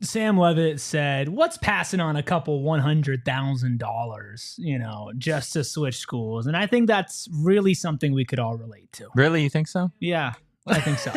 Sam Leavitt said, what's passing on a couple $100,000, just to switch schools? And I think that's really something we could all relate to. Really? You think so? Yeah, I think so.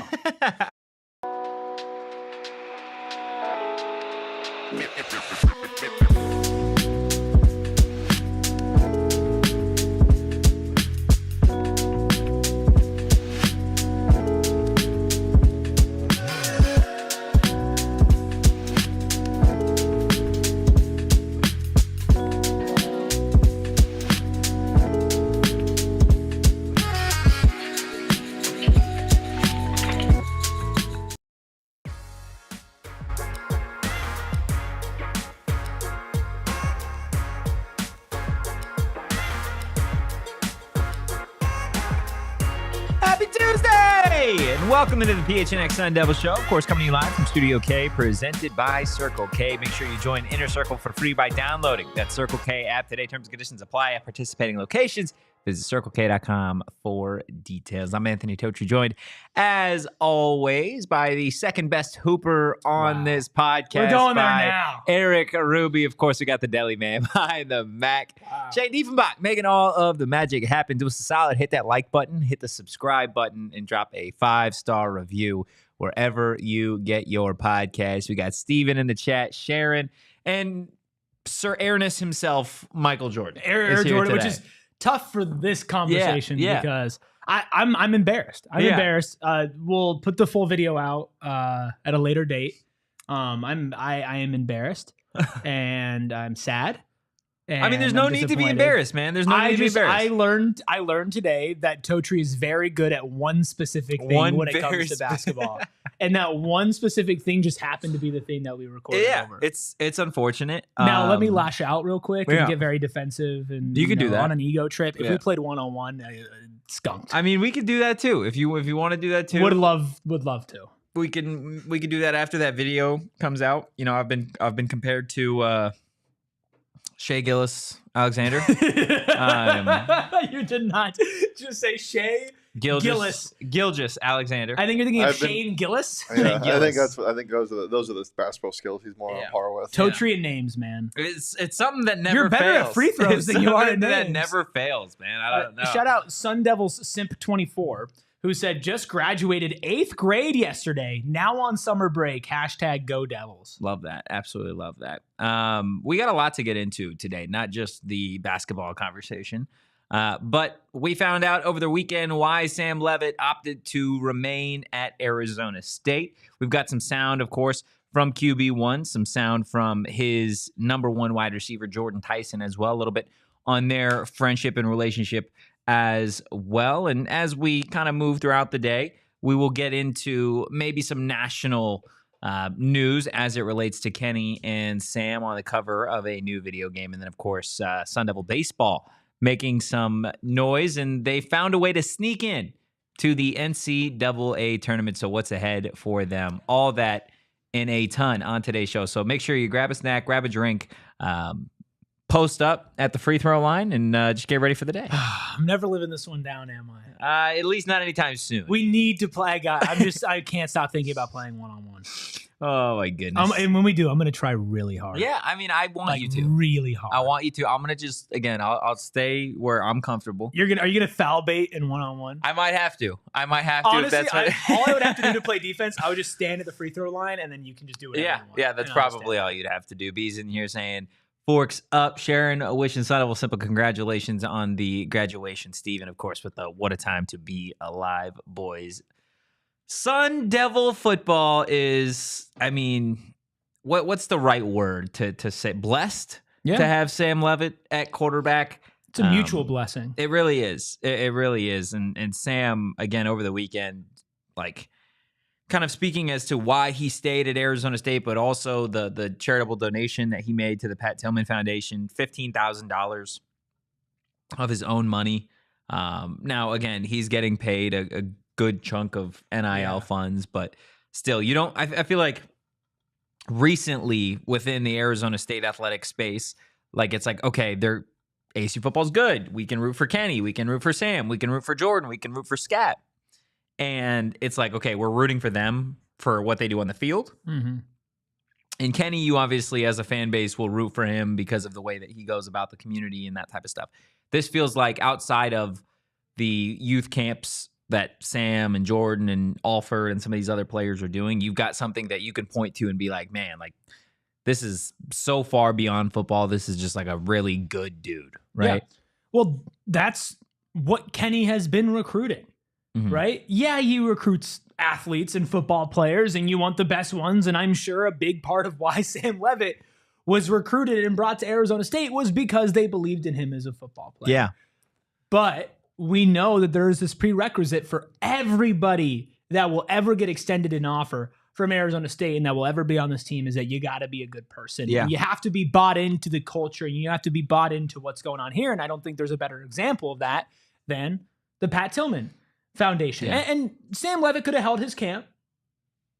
And welcome into the PHNX Sun Devils show. Of course, coming to you live from Studio K, presented by Circle K. Make sure you join Inner Circle for free by downloading that Circle K app today. Terms and conditions apply at participating locations. Visit CircleK.com for details. I'm Anthony Totri, joined, as always, by the second best hooper on this podcast. We're going there now. Erik Ruby. Of course, we got the deli man behind the Mac. Wow. Dieffenbach making all of the magic happen. Do us a solid. Hit that like button, hit the subscribe button, and drop a 5-star review wherever you get your podcast. We got Steven in the chat, Sharon, and Sir Airness himself, Michael Jordyn. Air Jordyn, which is tough for this conversation because I'm embarrassed. I'm embarrassed. We'll put the full video out at a later date. I am embarrassed and I'm sad. I mean, there's no need to be embarrassed, man. There's no need to be embarrassed. I learned today that Totri is very good at one specific thing when it comes to basketball. And that one specific thing just happened to be the thing that we recorded over. It's unfortunate. Now, let me lash out real quick and get very defensive and you can do that on an ego trip. If we played one-on-one, skunked. I mean, we could do that too. If you want to do that too. Would love to. We can do that after that video comes out. I've been compared to Shea Gilgeous-Alexander. You did not just say Shea Gilgeous-Alexander. I think you're thinking of Shane Gillis. Yeah, I think those are the basketball skills he's more on par with. Totri and names, man. It's something that never You're better fails. at free throws than you are at names. That never fails, man. I don't know. Shout out Sun Devils Simp 24, who said, just graduated 8th grade yesterday, now on summer break, #Go Devils. Love that. Absolutely love that. We got a lot to get into today, not just the basketball conversation, but we found out over the weekend why Sam Leavitt opted to remain at Arizona State. We've got some sound, of course, from QB1, some sound from his number one wide receiver, Jordyn Tyson, as well, a little bit on their friendship and relationship as well. And as we kind of move throughout the day, we will get into maybe some national news as it relates to Kenny and Sam on the cover of a new video game. And then, of course, Sun Devil baseball making some noise, and they found a way to sneak in to the NCAA tournament. So what's ahead for them? All that and a ton on today's show. So make sure you grab a snack, grab a drink, post up at the free throw line, and just get ready for the day. I'm never living this one down, am I? At least not anytime soon. We need to play, guys. I can't stop thinking about playing one-on-one. Oh, my goodness. And when we do, I'm going to try really hard. Yeah, I mean, I want you to. Really hard. I want you to. I'm going to just, again, I'll stay where I'm comfortable. Are you going to foul bait in one-on-one? I might have to. Honestly, if that's what all I would have to do to play defense, I would just stand at the free throw line, and then you can just do whatever you want. Yeah, that's probably all you'd have to do. B's in here saying, forks up. Sharon wishing Sun Devil simple congratulations on the graduation. Steven, of course, with the what a time to be alive, boys. Sun Devil football is, I mean, what's the right word to say? Blessed to have Sam Leavitt at quarterback. It's a mutual blessing. It really is. It really is. And Sam, again, over the weekend, like, kind of speaking as to why he stayed at Arizona State, but also the charitable donation that he made to the Pat Tillman Foundation, $15,000 of his own money. Now, again, he's getting paid a good chunk of NIL funds, but still, you don't. I feel like recently within the Arizona State athletic space, like it's like, okay, they're AC football's good. We can root for Kenny. We can root for Sam. We can root for Jordyn. We can root for Scat. And it's like, okay, we're rooting for them for what they do on the field. Mm-hmm. And Kenny, you obviously as a fan base will root for him because of the way that he goes about the community and that type of stuff. This feels like outside of the youth camps that Sam and Jordyn and Alford and some of these other players are doing, you've got something that you can point to and be like, man, like this is so far beyond football. This is just like a really good dude, right? Yeah. Well, that's what Kenny has been recruiting, right? Yeah, he recruits athletes and football players, and you want the best ones. And I'm sure a big part of why Sam Leavitt was recruited and brought to Arizona State was because they believed in him as a football player. Yeah. But we know that there is this prerequisite for everybody that will ever get extended an offer from Arizona State and that will ever be on this team is that you got to be a good person. Yeah. You have to be bought into the culture and you have to be bought into what's going on here. And I don't think there's a better example of that than the Pat Tillman Foundation. Yeah. And Sam Leavitt could have held his camp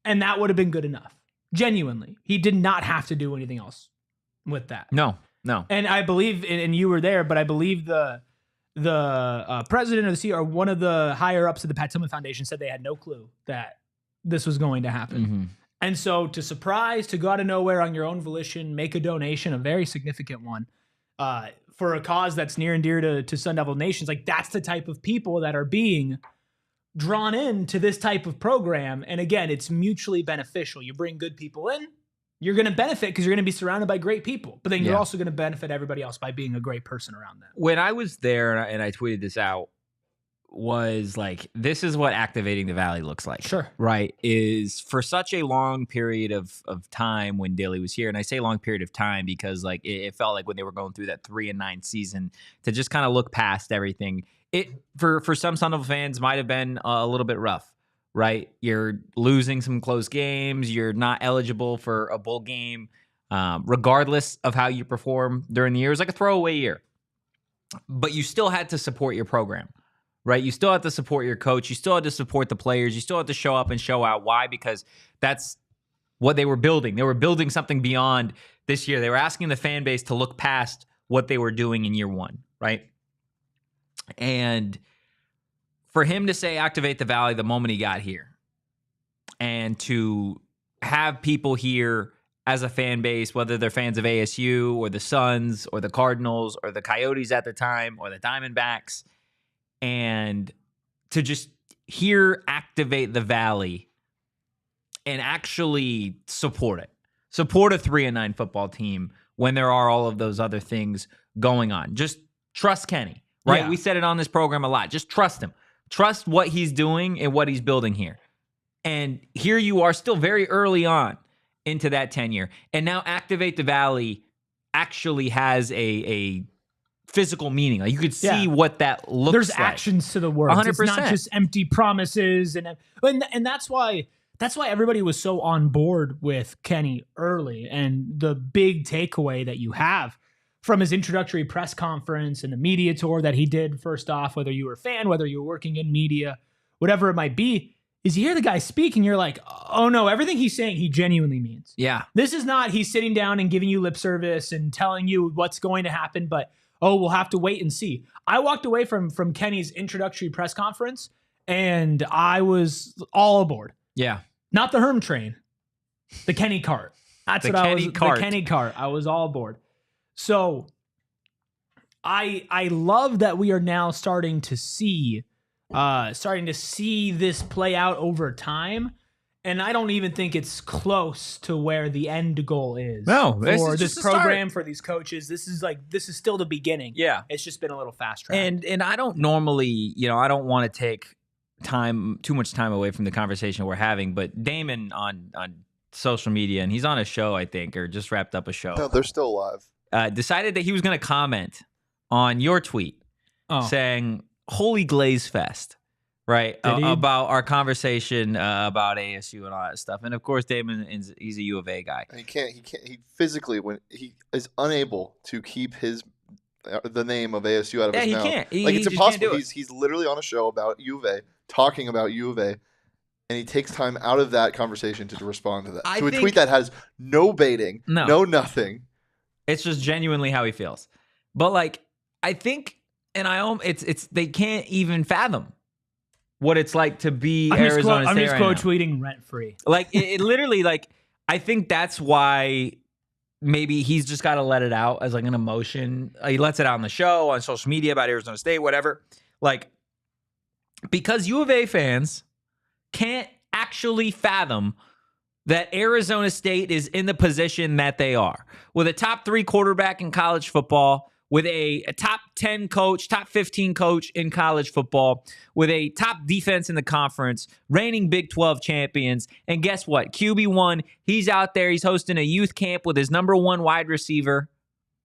and that would have been good enough. Genuinely. He did not have to do anything else with that. No. And I believe, and you were there, but I believe the president of the CEO or one of the higher ups of the Pat Tillman Foundation said they had no clue that this was going to happen. And so to go out of nowhere on your own volition, make a donation, a very significant one, for a cause that's near and dear to Sun Devil Nations, like that's the type of people that are being drawn into this type of program. And again, it's mutually beneficial. You bring good people in, you're going to benefit because you're going to be surrounded by great people, but then you're also going to benefit everybody else by being a great person around them. When I was there and I tweeted this out, was like, this is what activating the Valley looks like. Sure. Right? Is for such a long period of time when Dilly was here, and I say long period of time because like it felt like when they were going through that 3-9 season to just kind of look past everything. It for some Sun Devil fans might have been a little bit rough, right? You're losing some close games. You're not eligible for a bowl game, regardless of how you perform during the year. It was like a throwaway year, but you still had to support your program. Right? You still have to support your coach. You still have to support the players. You still have to show up and show out. Why? Because that's what they were building. They were building something beyond this year. They were asking the fan base to look past what they were doing in year one, right? And for him to say activate the Valley the moment he got here and to have people here as a fan base, whether they're fans of ASU or the Suns or the Cardinals or the Coyotes at the time or the Diamondbacks, and to just hear activate the Valley and actually support it. Support a 3-9 football team when there are all of those other things going on. Just trust Kenny, right? Yeah. We said it on this program a lot. Just trust him. Trust what he's doing and what he's building here. And here you are still very early on into that tenure. And now activate the Valley actually has a physical meaning. Like you could see what that looks There's like. There's actions to the words. 100%. It's not just empty promises. And that's why everybody was so on board with Kenny early. And the big takeaway that you have from his introductory press conference and the media tour that he did first off, whether you were a fan, whether you were working in media, whatever it might be, is you hear the guy speak and you're like, oh no, everything he's saying, he genuinely means. Yeah. This is not he's sitting down and giving you lip service and telling you what's going to happen, but oh, we'll have to wait and see. I walked away from Kenny's introductory press conference and I was all aboard. Yeah. Not the Herm train, the Kenny cart. That's the what Kenny I was. cart. The Kenny cart. I was all aboard. So I love that we are now starting to see this play out over time. And I don't even think it's close to where the end goal is. No, for this program, for these coaches. This is still the beginning. Yeah. It's just been a little fast track. And I don't normally, I don't want to take too much time away from the conversation we're having, but Damon on social media, and he's on a show, I think, or just wrapped up a show. No, they're still alive. Decided that he was going to comment on your tweet saying, Holy Glaze Fest. Right, about our conversation about ASU and all that stuff, and of course, Damon he's a U of A guy. And he physically when he is unable to keep the name of ASU out of his mouth. He can't. It's impossible. He's literally on a show about U of A, talking about U of A, and he takes time out of that conversation to respond to that. A tweet that has no baiting, no nothing. It's just genuinely how he feels. But I think, and it's they can't even fathom what it's like to be Arizona State. I'm just quote tweeting rent free. It literally, I think that's why maybe he's just got to let it out as like an emotion. He lets it out on the show, on social media about Arizona State, whatever. Like, because U of A fans can't actually fathom that Arizona State is in the position that they are, with a top 3 quarterback in college football, with a top 10 coach, top 15 coach in college football, with a top defense in the conference, reigning Big 12 champions. And guess what? QB1, he's out there. He's hosting a youth camp with his number 1 wide receiver.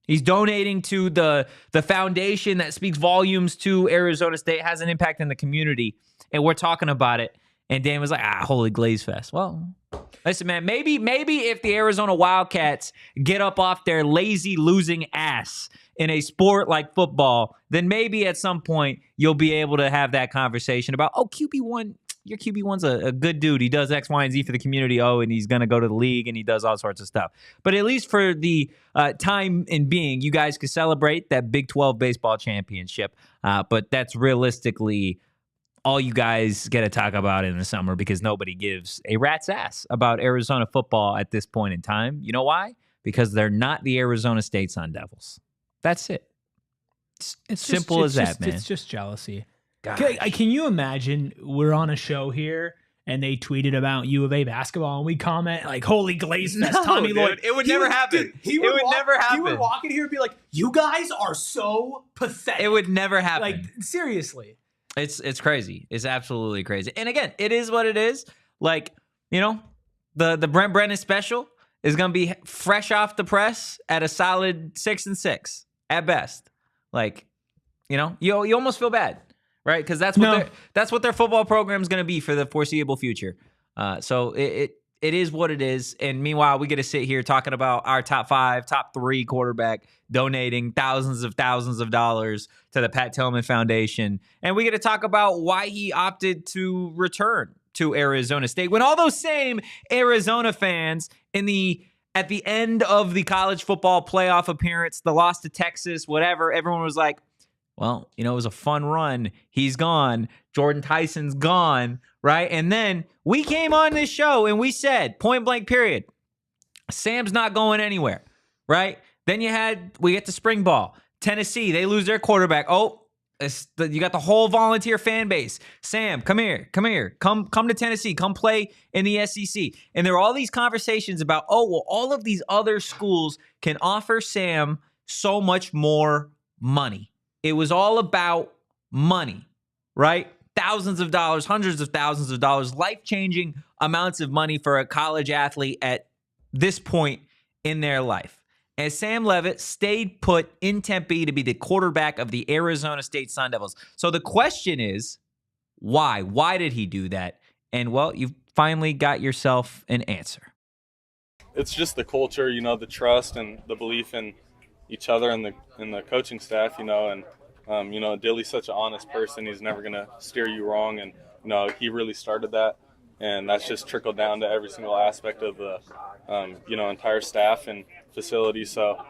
He's donating to the foundation that speaks volumes to Arizona State, has an impact in the community. And we're talking about it. And Dan was like, holy glaze fest. Well, listen, man, maybe if the Arizona Wildcats get up off their lazy losing ass in a sport like football, then maybe at some point you'll be able to have that conversation about, QB1, your QB1's a good dude. He does X, Y, and Z for the community. And he's going to go to the league and he does all sorts of stuff. But at least for the time in being, you guys can celebrate that Big 12 baseball championship. But that's realistically all you guys get to talk about in the summer, because nobody gives a rat's ass about Arizona football at this point in time. You know why? Because they're not the Arizona State Sun Devils. That's it. It's simple as that, man. It's just jealousy. Can you imagine we're on a show here and they tweeted about U of A basketball and we comment like, holy glaze fest, Tommy Lloyd. It would never happen. It would never happen. He would walk in here and be like, you guys are so pathetic. It would never happen. Like, seriously. It's crazy. It's absolutely crazy. And again, it is what it is. Like, the Brent Brennan special is going to be fresh off the press at a solid 6-6 at best. Like, you almost feel bad, right? Because that's what their football program is going to be for the foreseeable future. So it is what it is. And meanwhile, we get to sit here talking about our top 5, top 3 quarterback donating thousands of dollars to the Pat Tillman Foundation. And we get to talk about why he opted to return to Arizona State, when all those same Arizona fans at the end of the college football playoff appearance, the loss to Texas, whatever, everyone was like, well, it was a fun run. He's gone. Jordyn Tyson's gone, right? And then we came on this show and we said, point blank period, Sam's not going anywhere, right? Then we get to spring ball. Tennessee, they lose their quarterback. You got the whole volunteer fan base. Sam, come here. Come to Tennessee. Come play in the SEC. And there are all these conversations about, all of these other schools can offer Sam so much more money. It was all about money, right? Thousands of dollars, hundreds of thousands of dollars, life-changing amounts of money for a college athlete at this point in their life. And Sam Leavitt stayed put in Tempe to be the quarterback of the Arizona State Sun Devils. So the question is, why? Why did he do that? And, well, you've finally got yourself an answer. It's just the culture, the trust and the belief in each other and the coaching staff, and Dilly's such an honest person. He's never going to steer you wrong, and he really started that, and that's just trickled down to every single aspect of the entire staff and facility. So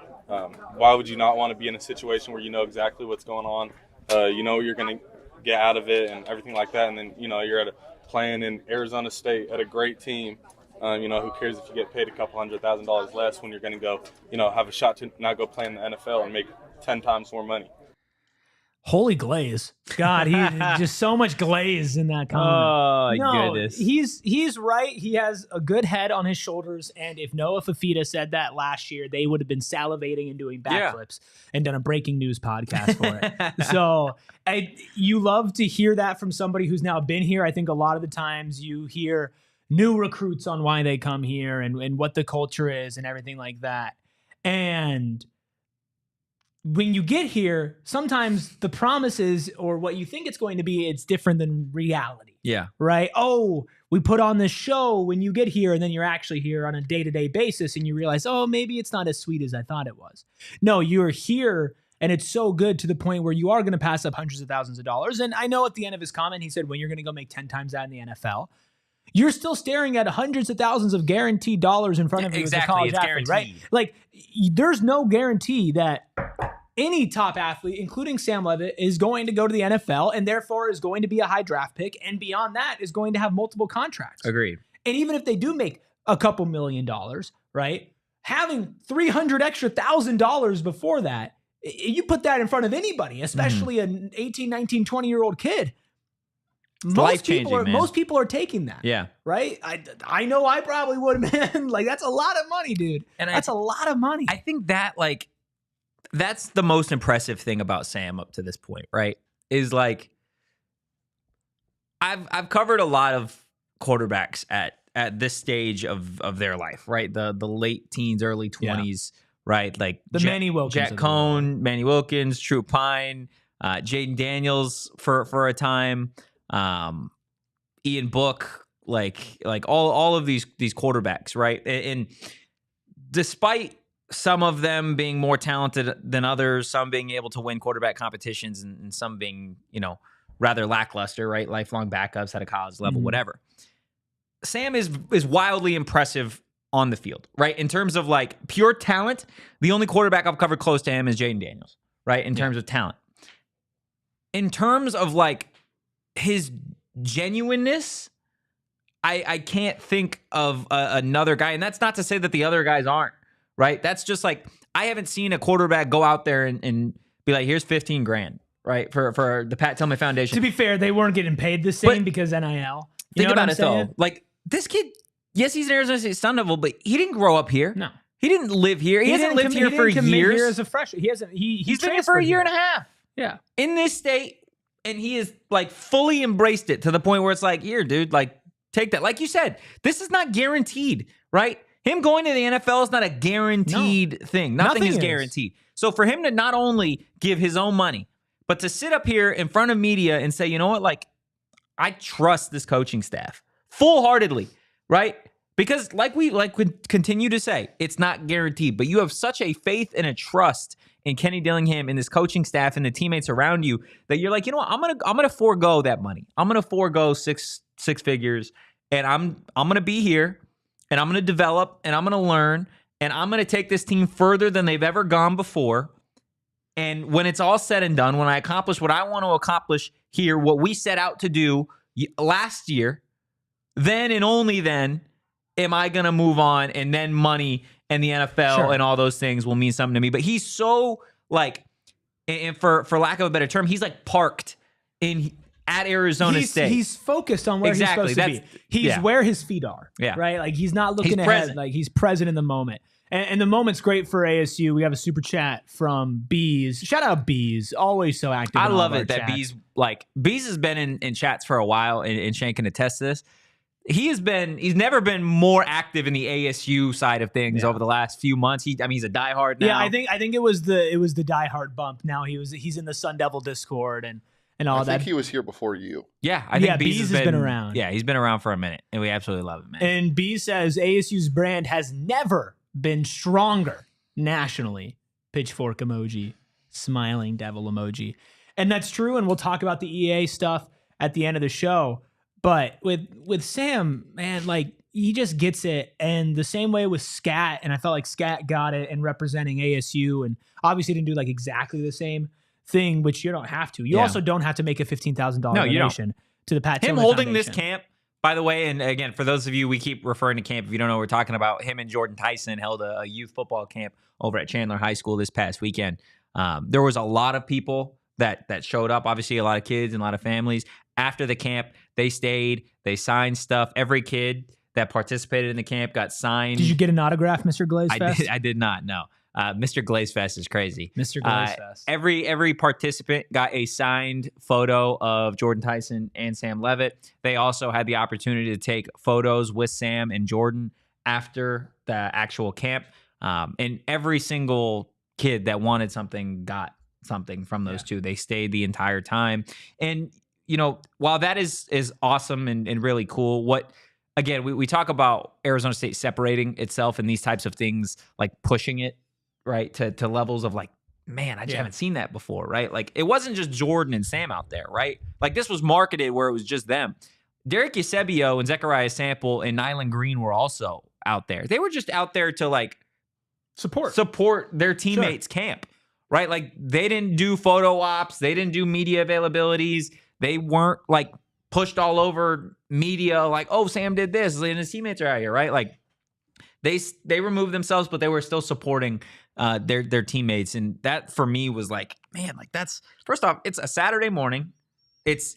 why would you not want to be in a situation where you know exactly what's going on, you're going to get out of it and everything like that, and then you're playing in Arizona State at a great team. Who cares if you get paid a couple $100,000 less when you're going to go, have a shot to not go play in the NFL and make 10 times more money. Holy glaze. God, just so much glaze in that comment. Oh, goodness. He's right. He has a good head on his shoulders. And if Noah Fafita said that last year, they would have been salivating and doing backflips and done a breaking news podcast for it. So you love to hear that from somebody who's now been here. I think a lot of the times you hear new recruits on why they come here and what the culture is and everything like that. And when you get here, sometimes the promises or what you think it's going to be, it's different than reality. Yeah. Right? We put on this show when you get here, and then you're actually here on a day-to-day basis and you realize, maybe it's not as sweet as I thought it was. No, you're here and it's so good to the point where you are going to pass up hundreds of thousands of dollars. And I know at the end of his comment, he said, when you're going to go make 10 times that in the NFL, you're still staring at hundreds of thousands of guaranteed dollars in front of you as a college athlete, right? Like, there's no guarantee that any top athlete, including Sam Leavitt, is going to go to the NFL and therefore is going to be a high draft pick, and beyond that is going to have multiple contracts. Agreed. And even if they do make a couple $1 million, right? Having $300,000 extra before that, you put that in front of anybody, especially an 18, 19, 20-year-old kid. Most people are taking that. Yeah. Right? I know I probably would, man. Like, that's a lot of money, dude. And that's a lot of money. I think that, like, that's the most impressive thing about Sam up to this point, right? Is like, I've covered a lot of quarterbacks at this stage of their life, right? The late teens, early 20s, right? Like Manny Wilkins, Jack Cohn, Manny Wilkins, True Pine, Jaden Daniels for a time, Ian Book, like all of these quarterbacks, right? And despite some of them being more talented than others, some being able to win quarterback competitions, and some being, rather lackluster, right? Lifelong backups at a college level, whatever. Sam is wildly impressive on the field, right? In terms of like pure talent, the only quarterback I've covered close to him is Jaden Daniels, right? In terms of talent. In terms of like his genuineness, I can't think of another guy. And that's not to say that the other guys aren't, right? That's just like, I haven't seen a quarterback go out there and be like, here's $15,000, right? For the Pat Tillman Foundation. To be fair, they weren't getting paid the same because NIL. Think about it though. Like, this kid, yes, he's an Arizona State Sun Devil, but he didn't grow up here. No. He didn't live here. He hasn't lived here for years. Here as a freshman. He's been here for a year and a half. Yeah. In this state, and he has like fully embraced it to the point where it's like, here, dude, like, take that. Like you said, this is not guaranteed, right? Him going to the NFL is not a guaranteed thing. Nothing is guaranteed. So for him to not only give his own money, but to sit up here in front of media and say, you know what, like, I trust this coaching staff full-heartedly, right? Because like we continue to say, it's not guaranteed, but you have such a faith and a trust in Kenny Dillingham and this coaching staff and the teammates around you that you're like, you know what, I'm gonna forego that money. I'm gonna forego six figures, and I'm gonna be here, and I'm gonna develop, and I'm gonna learn, and I'm gonna take this team further than they've ever gone before. And when it's all said and done, when I accomplish what I want to accomplish here, what we set out to do last year, then and only then am I going to move on, and then money and the NFL and all those things will mean something to me. But he's so, like, and for lack of a better term, he's like parked at Arizona State. He's focused on where he's supposed to be. He's where his feet are, right? Like, he's not looking ahead. Present. Like, he's present in the moment. And the moment's great for ASU. We have a super chat from Bees. Shout out Bees. Always so active. I love it that Bees has been in chats for a while, and Shane can attest to this. He's never been more active in the ASU side of things over the last few months. He's a diehard now. Yeah, I think it was the diehard bump. Now he's in the Sun Devil Discord and all that. I think he was here before you. Yeah, I think Bees has been around. Yeah, he's been around for a minute, and we absolutely love him, man. And Bees says ASU's brand has never been stronger nationally. Pitchfork emoji, smiling devil emoji. And that's true, and we'll talk about the EA stuff at the end of the show. But with Sam, man, like, he just gets it. And the same way with Scat, and I felt like Scat got it in representing ASU, and obviously didn't do like exactly the same thing, which you don't have to. You also don't have to make a $15,000 donation to the Pat Tillman holding Foundation. This camp, by the way, and again, for those of you, we keep referring to camp. If you don't know what we're talking about, him and Jordyn Tyson held a youth football camp over at Chandler High School this past weekend. There was a lot of people that showed up, obviously a lot of kids and a lot of families. After the camp, they stayed, they signed stuff. Every kid that participated in the camp got signed. Did you get an autograph, Mr. Glazefest? I did not, no. Mr. Glazefest is crazy. Mr. Glazefest. Every participant got a signed photo of Jordyn Tyson and Sam Leavitt. They also had the opportunity to take photos with Sam and Jordyn after the actual camp. And every single kid that wanted something got something from those two. They stayed the entire time. And, while that is awesome and really cool, again, we talk about Arizona State separating itself in these types of things, like pushing it, right, to levels of like, man, I just haven't seen that before, right? Like, it wasn't just Jordyn and Sam out there, right? Like, this was marketed where it was just them. Derek Eusebio and Zechariah Sample and Nyland Green were also out there. They were just out there to, like, support their teammates' camp, right? Like, they didn't do photo ops. They didn't do media availabilities. They weren't, like, pushed all over media like, oh, Sam did this and his teammates are out here, right? Like, they removed themselves, but they were still supporting their teammates. And that for me was like, man, like that's first off, it's a Saturday morning.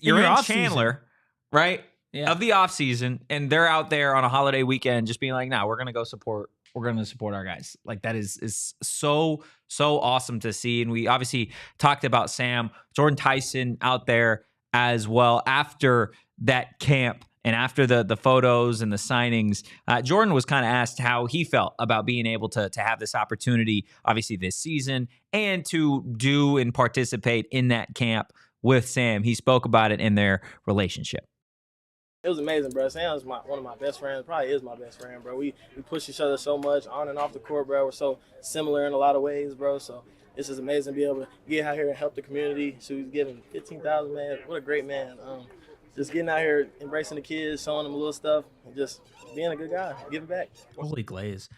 You're in Chandler, right? Yeah. Of the off season, and they're out there on a holiday weekend just being like, we're gonna go support. We're going to support our guys. Like that is so awesome to see. And we obviously talked about Sam, Jordyn, Tyson out there as well after that camp and after the photos and the signings. Jordyn was kind of asked how he felt about being able to have this opportunity, obviously this season, and to do and participate in that camp with Sam. He spoke about it in their relationship. It was amazing, bro. Sam's one of my best friends. Probably is my best friend, bro. We push each other so much on and off the court, bro. We're so similar in a lot of ways, bro. So it's just amazing to be able to get out here and help the community. So he's giving $15,000, man. What a great man. Just getting out here, embracing the kids, showing them a little stuff, and just being a good guy, giving back. Holy glaze.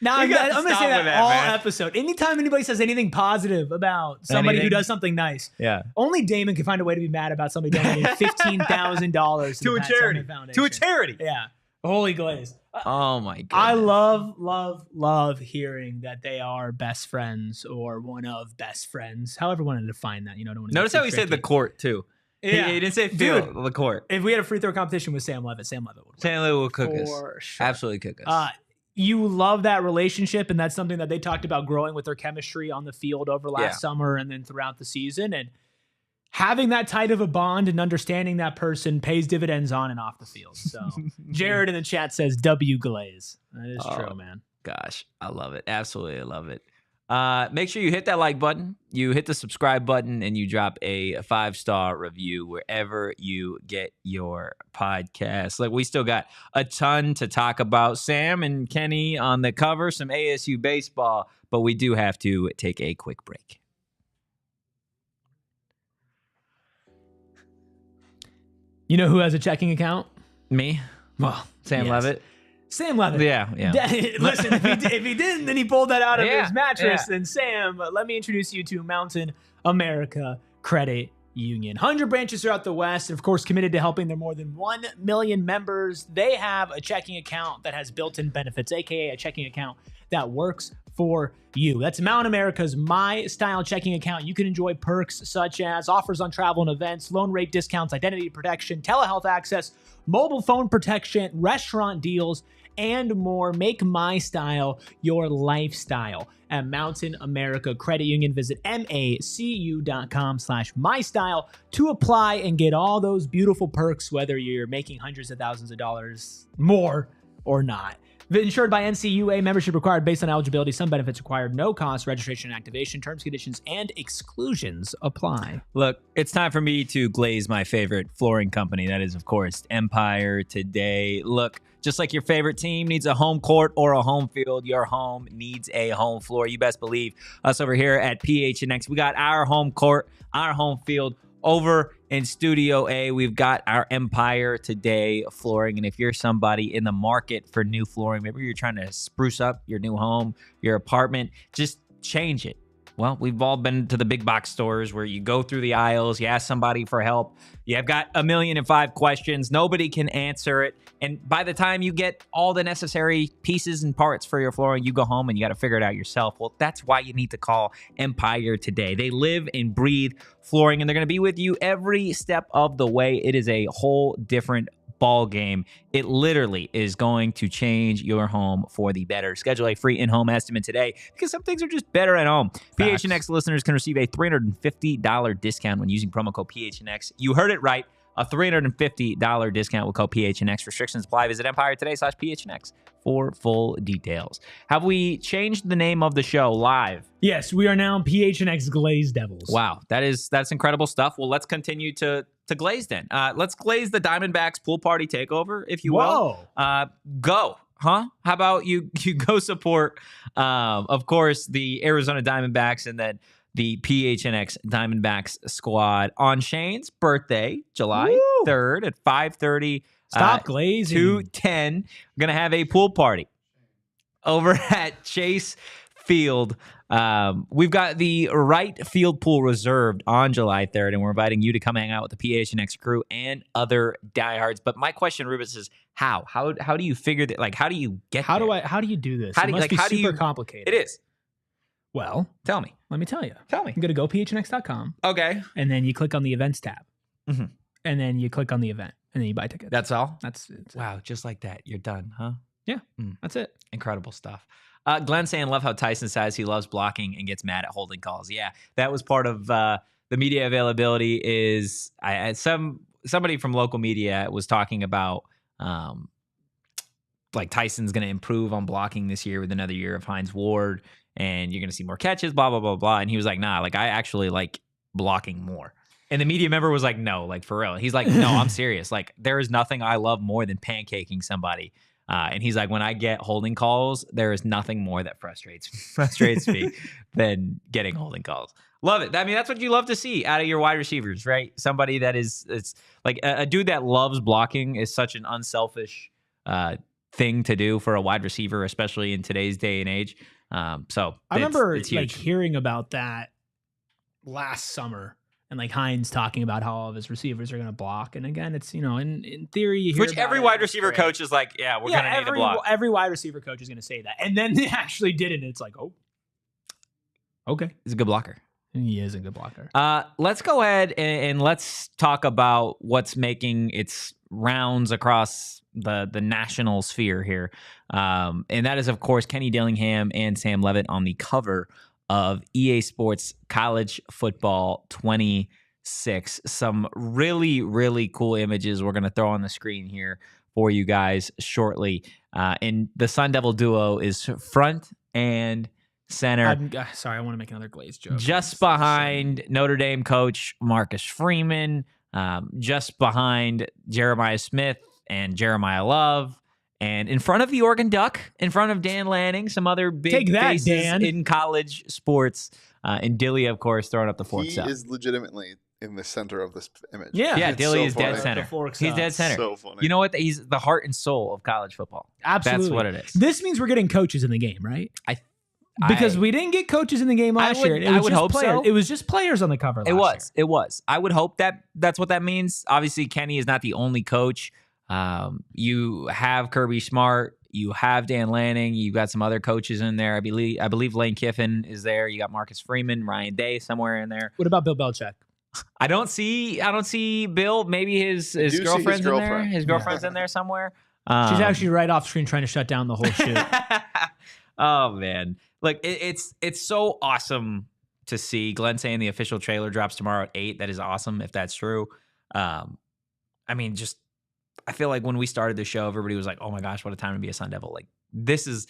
Now I'm going to say that all episode. Anytime anybody says anything positive about somebody who does something nice, only Damon can find a way to be mad about somebody donating $15,000 to a charity. To a charity. Yeah. Holy glaze. Oh my God. I love hearing that they are best friends or one of best friends. However you want to define that. Notice how he said the court too. Yeah. He didn't say field, the court. If we had a free throw competition with Sam Leavitt will cook us. For sure. Absolutely cook us. You love that relationship, and that's something that they talked about growing with their chemistry on the field over last summer and then throughout the season. And having that tight of a bond and understanding that person pays dividends on and off the field. So Jared in the chat says W Glaze. That is true, man. Gosh, I love it. Absolutely, I love it. Make sure you hit that like button, you hit the subscribe button, and you drop a 5-star review wherever you get your podcast. Like, we still got a ton to talk about. Sam and Kenny on the cover, some ASU baseball, but we do have to take a quick break. You know who has a checking account? Me? Well, Sam Leavitt. Sam Leavitt. Yeah. Listen, if he didn't, then he pulled that out of his mattress. And Sam, let me introduce you to Mountain America Credit Union. 100 branches throughout the West, and of course, committed to helping their more than 1 million members. They have a checking account that has built-in benefits, aka a checking account that works for you. That's Mountain America's My Style checking account. You can enjoy perks such as offers on travel and events, loan rate discounts, identity protection, telehealth access, mobile phone protection, restaurant deals, and more. Make My Style your lifestyle at Mountain America Credit Union. Visit macu.com/mystyle to apply and get all those beautiful perks, whether you're making hundreds of thousands of dollars more or not. Insured by NCUA, membership required based on eligibility. Some benefits required, no cost, registration and activation. Terms, conditions, and exclusions apply. Look, it's time for me to glaze my favorite flooring company. That is, of course, Empire Today. Look, just like your favorite team needs a home court or a home field, your home needs a home floor. You best believe us over here at PHNX. We got our home court, our home field over in Studio A. We've got our Empire Today flooring. And if you're somebody in the market for new flooring, maybe you're trying to spruce up your new home, your apartment, just change it. Well, we've all been to the big box stores where you go through the aisles, you ask somebody for help. You've got 1,000,005 questions. Nobody can answer it. And by the time you get all the necessary pieces and parts for your flooring, you go home and you got to figure it out yourself. Well, that's why you need to call Empire Today. They live and breathe flooring, and they're going to be with you every step of the way. It is a whole different ball game. It literally is going to change your home for the better. Schedule a free in-home estimate today because some things are just better at home. Facts. PHNX listeners can receive a $350 discount when using promo code PHNX. You heard it right. A $350 discount with code PHNX. Restrictions apply. Visit EmpireToday.com/PHNX for full details. Have we changed the name of the show live? Yes, we are now PHNX Glaze Devils. Wow, that's incredible stuff. Well, let's continue to glaze then. Let's glaze the Diamondbacks pool party takeover, if you will. Go. Huh? How about you go support, of course, the Arizona Diamondbacks and then the PHNX Diamondbacks squad on Shane's birthday, July 3rd at 5:30. Stop glazing. 2:10. We're going to have a pool party over at Chase Field. We've got the right field pool reserved on July 3rd, and we're inviting you to come hang out with the PHNX crew and other diehards. But my question, Rubens, is How do you figure that? Like, how do you get how there? How do you do this? How do you, it must be how do super you, complicated. It is. Well, tell me. Let me tell you. Tell me. You got to go phnx.com. Okay. And then you click on the events tab. Mm-hmm. And then you click on the event. And then you buy tickets. That's all? That's wow, just like that. You're done, huh? Yeah. That's it. Incredible stuff. Glenn saying, love how Tyson says he loves blocking and gets mad at holding calls. Yeah, that was part of the media availability is somebody from local media was talking about like Tyson's going to improve on blocking this year with another year of Hines Ward, and you're going to see more catches, blah, blah, blah, blah. And he was like, nah, like I actually like blocking more. And the media member was like, no, like for real. He's like, no, I'm serious. Like there is nothing I love more than pancaking somebody. And he's like, when I get holding calls, there is nothing more that frustrates me than getting holding calls. Love it. I mean, that's what you love to see out of your wide receivers, right? Somebody that it's like a dude that loves blocking is such an unselfish thing to do for a wide receiver, especially in today's day and age. So I remember like hearing about that last summer. And like Hines talking about how all of his receivers are going to block. And again, it's, in theory, you hear which every wide receiver coach is like, yeah, we're going to need to block. Every wide receiver coach is going to say that. And then they actually did it. And it's like, oh, okay. He's a good blocker. He is a good blocker. Let's go ahead and let's talk about what's making its rounds across the national sphere here. And that is, of course, Kenny Dillingham and Sam Leavitt on the cover of EA Sports College Football 26. Some really, really cool images we're going to throw on the screen here for you guys shortly. And the Sun Devil duo is front and center. Sorry, I want to make another Glaze joke. Just behind Notre Dame coach Marcus Freeman, just behind Jeremiah Smith and Jeremiah Love. And in front of the Oregon Duck, in front of Dan Lanning, some other big faces in college sports. And Dilly, of course, throwing up the fork. He is legitimately in the center of this image. Yeah, Dilly is dead center. He's dead center. So funny. You know what? He's the heart and soul of college football. Absolutely. That's what it is. This means we're getting coaches in the game, right? Because we didn't get coaches in the game last year. I would hope so. It was just players on the cover last year. It was. I would hope that's what that means. Obviously, Kenny is not the only coach. You have Kirby Smart, you have Dan Lanning, you've got some other coaches in there. I believe Lane Kiffin is there. You got Marcus Freeman, Ryan Day somewhere in there. What about Bill Belichick? I don't see Bill. Maybe his girlfriend's in there. His girlfriend's in there somewhere. She's actually right off screen trying to shut down the whole shoot. Oh man. Like it's so awesome to see. Glenn saying the official trailer drops tomorrow at 8. That is awesome if that's true. I mean, I feel like when we started the show, everybody was like, "Oh my gosh, what a time to be a Sun Devil!" Like this is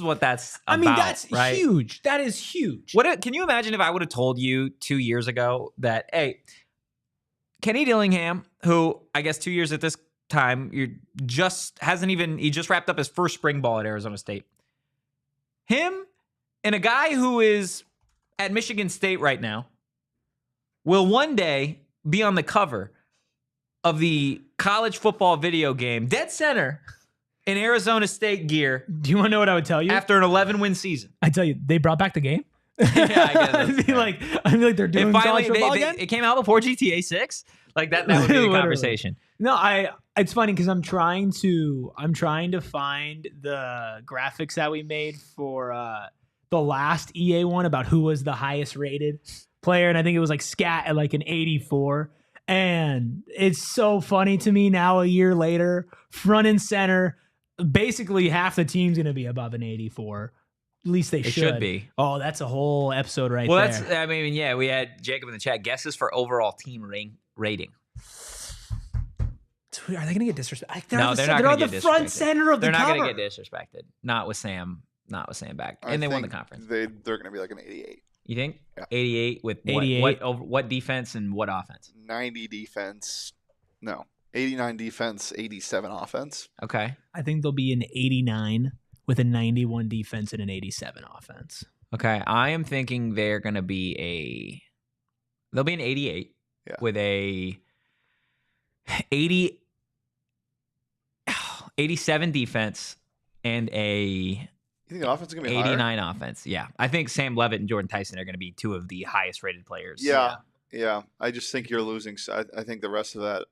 what that's about. I mean, that's right? Huge. That is huge. Can you imagine if I would have told you 2 years ago that, hey, Kenny Dillingham, who I guess 2 years at this time, he just wrapped up his first spring ball at Arizona State. Him and a guy who is at Michigan State right now will one day be on the cover of the college football video game, dead center, in Arizona State gear. Do you want to know what I would tell you? After an 11-win season. I tell you, they brought back the game. Yeah, I guess. I'd be like they're doing college football again. It came out before GTA 6. Like that would be a conversation. No, it's funny because I'm trying to find the graphics that we made for the last EA one about who was the highest rated player, and I think it was like Scat at like an 84. And it's so funny to me now, a year later, front and center, basically half the team's going to be above an 84. At least they should be. Oh, that's a whole episode there. Well, we had Jacob in the chat. Guesses for overall team rating. Are they going to get disrespected? They're not going to get disrespected. They're the front center of the cover. They're not going to get disrespected. Not with Sam back. And they won the conference. They're going to be like an 88. You think? Yeah. 88 with 88. What defense and what offense? 90 defense. No. 89 defense, 87 offense. Okay. I think they'll be an 89 with a 91 defense and an 87 offense. Okay. I am thinking they're going to be they'll be an 88 with a 87 defense and a you think the offense is going to be 89 higher? Offense, yeah. I think Sam Leavitt and Jordyn Tyson are going to be two of the highest rated players. Yeah. I just think you're losing. I think the rest of that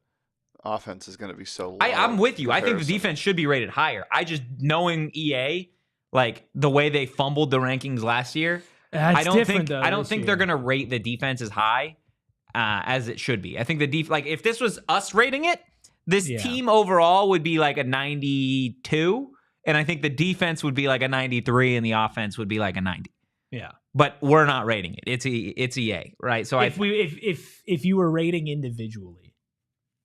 offense is going to be so low. I'm with you. I think the defense should be rated higher. I just, knowing EA, like the way they fumbled the rankings last year, I don't think they're going to rate the defense as high as it should be. I think like if this was us rating it, this team overall would be like a 92, and I think the defense would be like a 93, and the offense would be like a 90. Yeah. But we're not rating it. It's EA, right? So if you were rating individually,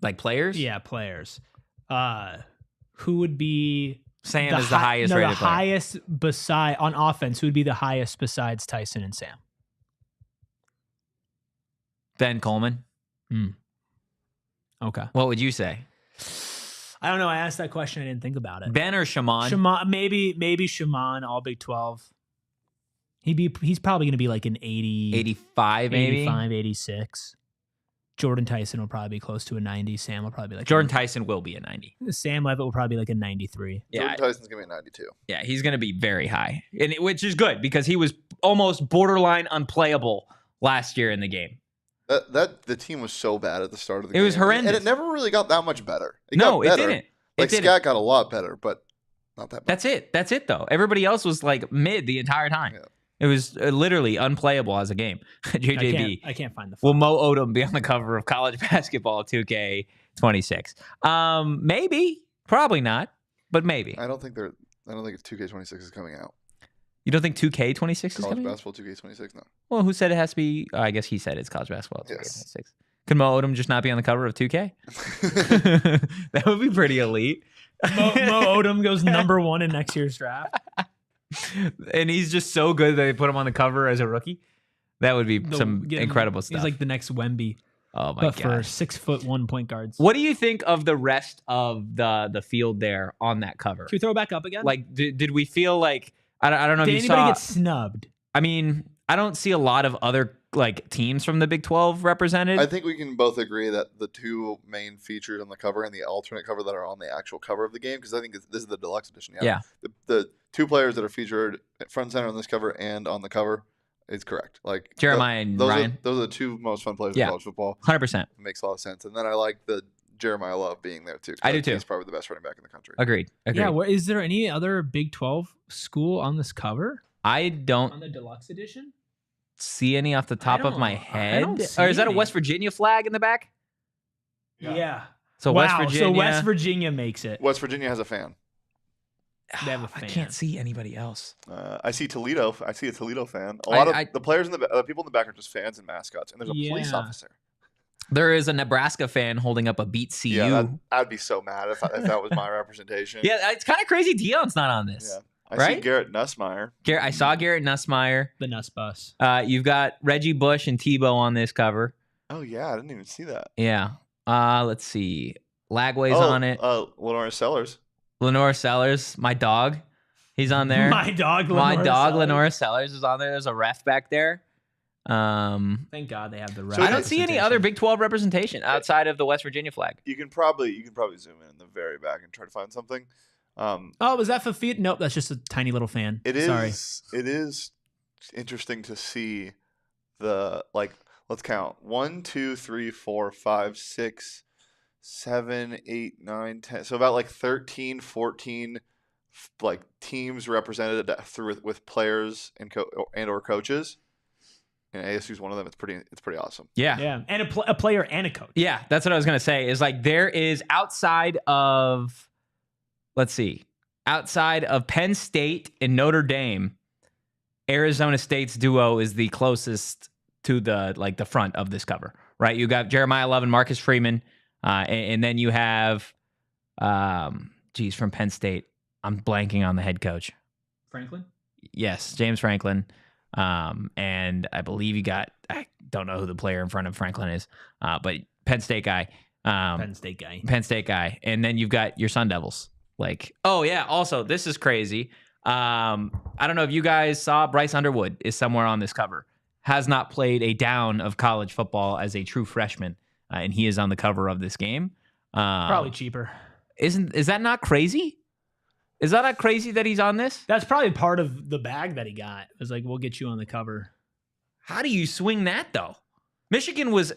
like players, players, who would be Sam is the highest rated player. Highest on offense, who would be the highest besides Tyson and Sam? Ben Coleman. Okay. What would you say? I don't know. I asked that question. I didn't think about it. Ben or Shaman? Shaman, maybe Shaman, all Big 12. He's probably going to be like an 80, 85, maybe 85, 86. Jordyn Tyson will probably be close to a 90. Sam will probably be like Jordyn Tyson will be a 90. Sam Leavitt will probably be like a 93. Yeah, Jordyn Tyson's going to be a 92. Yeah, he's going to be very high, which is good because he was almost borderline unplayable last year in the game. The team was so bad at the start of the game. It was horrendous. And it never really got that much better. It didn't. Like, Scat got a lot better, but not that much. That's it, though. Everybody else was, like, mid the entire time. Yeah. It was literally unplayable as a game. JJB. I can't find the Will Mo Odom be on the cover of College Basketball 2K26? Maybe. Probably not, but maybe. I don't think 2K26 is coming out. You don't think 2K26 is coming? College Basketball 2K26, no. Well, who said it has to be? I guess he said it's College Basketball 2K26. Yes. Could Mo Odom just not be on the cover of 2K? That would be pretty elite. Mo Odom goes number 1 in next year's draft. And he's just so good that they put him on the cover as a rookie. That would be some incredible stuff. He's like the next Wemby. Oh my god! For 6'1" point guards. What do you think of the rest of the field there on that cover? Can we throw it back up again? Like, did we feel like I don't know if you saw? Did anybody get snubbed? I mean, I don't see a lot of other like teams from the Big 12 represented. I think we can both agree that the two main features on the cover and the alternate cover that are on the actual cover of the game, because I think this is the deluxe edition. Yeah. The two players that are featured front and center on this cover and on the cover is correct. Like Jeremiah and Ryan. Those are the two most fun players in college football. 100%. It makes a lot of sense. And then I like the Jeremiah Love being there too. I do too. He's probably the best running back in the country. Agreed. Yeah. Is there any other Big 12 school on this cover? I don't. On the deluxe edition? See any off the top of my head? Or is that a West Virginia flag in the back? Yeah. So West Virginia. So West Virginia makes it. West Virginia has a fan. They have a fan. I can't see anybody else. I see Toledo. I see a Toledo fan. A lot of the players in the people in the back are just fans and mascots, and there's a police officer. There is a Nebraska fan holding up a Beat CU. Yeah, I'd be so mad if that was my representation. Yeah, it's kind of crazy Dion's not on this. Yeah. I see Garrett Nussmeier. I saw Garrett Nussmeier. The Nuss Bus. You've got Reggie Bush and Tebow on this cover. Oh, yeah. I didn't even see that. Yeah. Let's see. Lagway's on it. Lenore Sellers. Lenore Sellers, my dog. He's on there. My dog, Lenore Sellers is on there. There's a ref back there. Thank God they have the ref. So I don't see any other Big 12 representation outside of the West Virginia flag. You can probably zoom in the very back and try to find something. Was that Fafita? Nope, that's just a tiny little fan. It is. Sorry. It is interesting to see let's count 1, 2, 3, 4, 5, 6, 7, 8, 9, 10. So about like 13, 14 like teams represented with players and or coaches. And ASU's one of them. It's pretty awesome. Yeah, and a player and a coach. Yeah, that's what I was gonna say. Is like there is outside of. Let's see. Outside of Penn State and Notre Dame, Arizona State's duo is the closest to the front of this cover, right? You got Jeremiah Love and Marcus Freeman, and then you have, from Penn State. I'm blanking on the head coach. Franklin? Yes, James Franklin. And I believe I don't know who the player in front of Franklin is, but Penn State guy. Penn State guy. And then you've got your Sun Devils. Also, this is crazy. I don't know if you guys saw Bryce Underwood is somewhere on this cover. Has not played a down of college football as a true freshman, and he is on the cover of this game. Probably cheaper. Is that not crazy? Is that not crazy that he's on this? That's probably part of the bag that he got. It was like, we'll get you on the cover. How do you swing that, though? Michigan was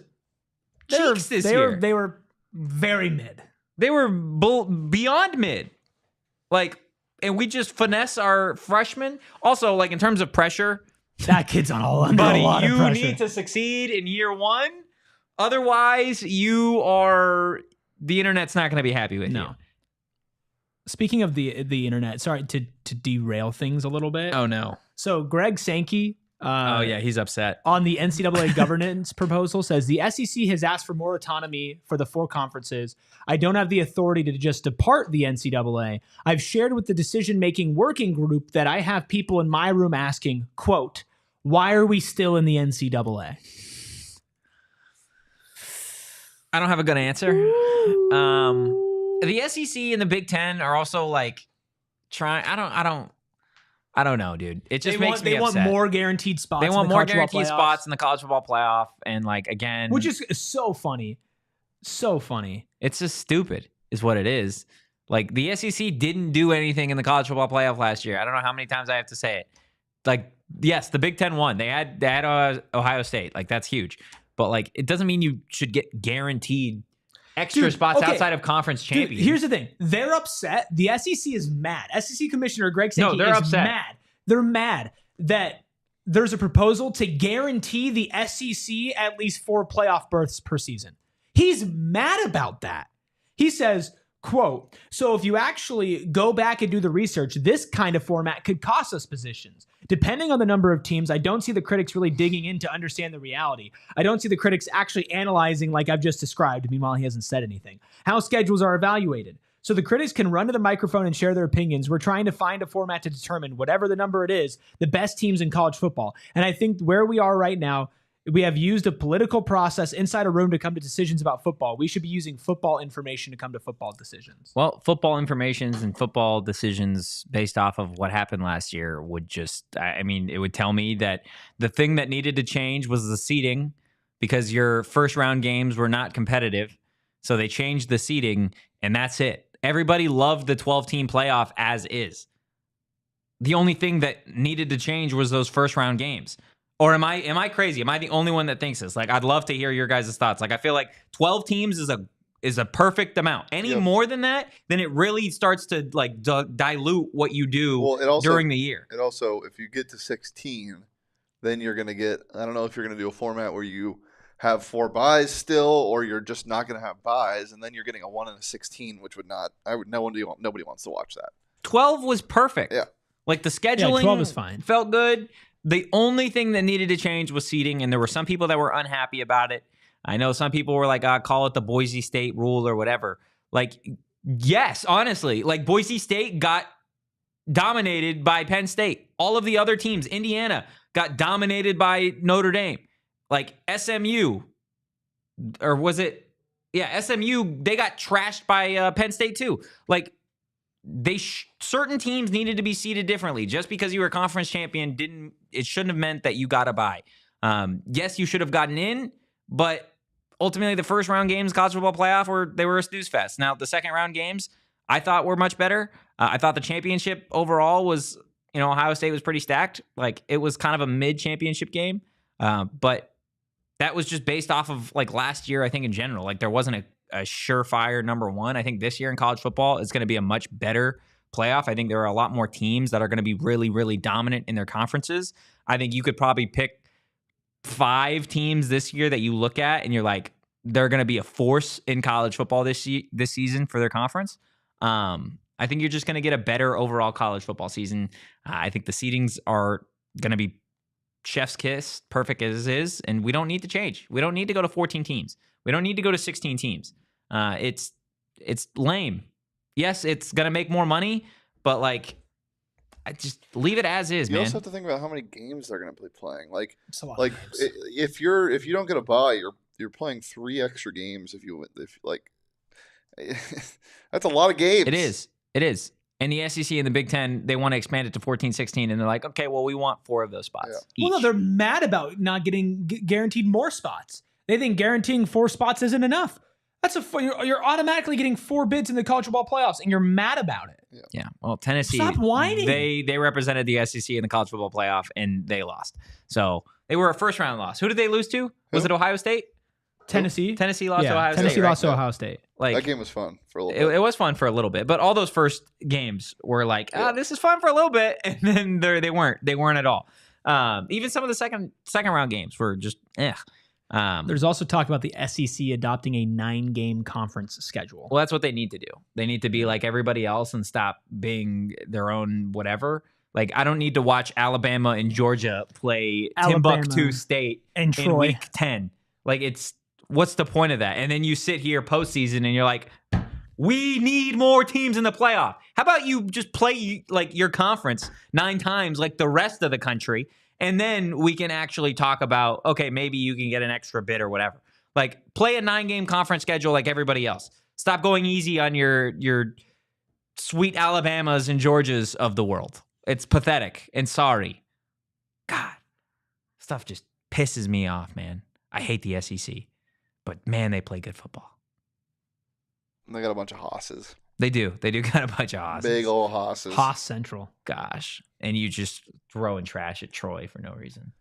cheeks this year. They were very mid. They were beyond mid. Like, and we just finesse our freshmen. Also, like in terms of pressure, that kid's on a lot buddy, of you pressure. need to succeed in year one. Otherwise, the internet's not going to be happy with you. Speaking of the internet, sorry to derail things a little bit. Oh no. So Greg Sankey, he's upset. On the NCAA governance proposal says the SEC has asked for more autonomy for the 4 conferences. I don't have the authority to just depart the NCAA. I've shared with the decision-making working group that I have people in my room asking, quote, why are we still in the NCAA? I don't have a good answer. The SEC and the Big Ten are also like trying. I don't know, dude. It just makes me upset. They want more guaranteed spots. They want more guaranteed spots in the college football playoff, and like again, which is so funny, so funny. It's just stupid, is what it is. Like the SEC didn't do anything in the college football playoff last year. I don't know how many times I have to say it. Like, yes, the Big Ten won. They had Ohio State. Like that's huge, but like it doesn't mean you should get guaranteed extra spots outside of conference champions. Dude, here's the thing. They're upset. The SEC is mad. SEC Commissioner Greg Sankey is upset. mad. They're mad that there's a proposal to guarantee the SEC at least 4 playoff berths per season. He's mad about that. He says, quote, so if you actually go back and do the research, this kind of format could cost us positions. Depending on the number of teams, I don't see the critics really digging in to understand the reality. I don't see the critics actually analyzing like I've just described. Meanwhile, he hasn't said anything. How schedules are evaluated. So the critics can run to the microphone and share their opinions. We're trying to find a format to determine, whatever the number it is, the best teams in college football. And I think where we are right now, we have used a political process inside a room to come to decisions about football. We should be using football information to come to football decisions. Well, football informations and football decisions based off of what happened last year would just, I mean, it would tell me that the thing that needed to change was the seeding because your first round games were not competitive. So they changed the seeding and that's it. Everybody loved the 12-team playoff as is. The only thing that needed to change was those first round games. Or am I crazy? Am I the only one that thinks this? Like, I'd love to hear your guys' thoughts. Like, I feel like 12 teams is a perfect amount. Any more than that, then it really starts to like dilute what you do during the year. And also, if you get to 16, then you're going to get, I don't know if you're going to do a format where you have 4 byes still, or you're just not going to have byes, and then you're getting a 1 and a 16, which would not, nobody wants to watch that. 12 was perfect. Yeah. Like the scheduling 12 was fine. Felt good. The only thing that needed to change was seeding, and there were some people that were unhappy about it. I know some people were like, call it the Boise State rule or whatever. Like, yes, honestly, like Boise State got dominated by Penn State. All of the other teams, Indiana, got dominated by Notre Dame. Like SMU, or was it? Yeah, SMU, they got trashed by Penn State too. Like, certain teams needed to be seeded differently. Just because you were a conference champion it shouldn't have meant that you got a bye. Yes, you should have gotten in, but ultimately the first round games, college football playoff, were a snooze fest. Now the second round games, I thought were much better. I thought the championship overall was, Ohio State was pretty stacked. Like it was kind of a mid championship game, but that was just based off of like last year. I think in general, like there wasn't a surefire number one. I think this year in college football is going to be a much better playoff. I think there are a lot more teams that are going to be really, really dominant in their conferences. I think you could probably pick 5 teams this year that you look at and you're like, they're going to be a force in college football this season for their conference. I think you're just going to get a better overall college football season. I think the seedings are going to be chef's kiss, perfect as is, and we don't need to change. We don't need to go to 14 teams. We don't need to go to 16 teams. It's lame. Yes, it's going to make more money, but like, I just leave it as is, man. You also have to think about how many games they're going to be playing. Like, it's a lot like of games. if you don't get a bye, you're playing 3 extra games. That's a lot of games. It is. And the SEC and the Big Ten, they want to expand it to 14, 16, and they're like, okay, well, we want 4 of those spots. Yeah. Well, no, they're mad about not getting guaranteed more spots. They think guaranteeing 4 spots isn't enough. You're automatically getting 4 bids in the college football playoffs, and you're mad about it. Yeah. Well, Tennessee, stop whining. They represented the SEC in the college football playoff, and they lost. So they were a first round loss. Who did they lose to? Was it Ohio State? Tennessee lost to Ohio State. Tennessee lost to right? Ohio State. Like, that game was fun for a little bit. It was fun for a little bit, but all those first games were like, this is fun for a little bit, and then they weren't at all. Even some of the second round games were just There's also talk about the SEC adopting a 9-game conference schedule. Well, that's what they need to do. They need to be like everybody else and stop being their own whatever. Like, I don't need to watch Alabama and Georgia play Timbuktu State and Troy in week 10. Like, what's the point of that? And then you sit here postseason and you're like, we need more teams in the playoff. How about you just play like your conference 9 times like the rest of the country, and then we can actually talk about, okay, maybe you can get an extra bid or whatever. Like, play a 9-game conference schedule like everybody else. Stop going easy on your sweet Alabamas and Georgias of the world. It's pathetic and sorry. God, stuff just pisses me off, man. I hate the SEC. But, man, they play good football. They got a bunch of hosses. They do. They do got a bunch of hosses. Big old hosses. Hoss Central. Gosh. And you just throwing trash at Troy for no reason.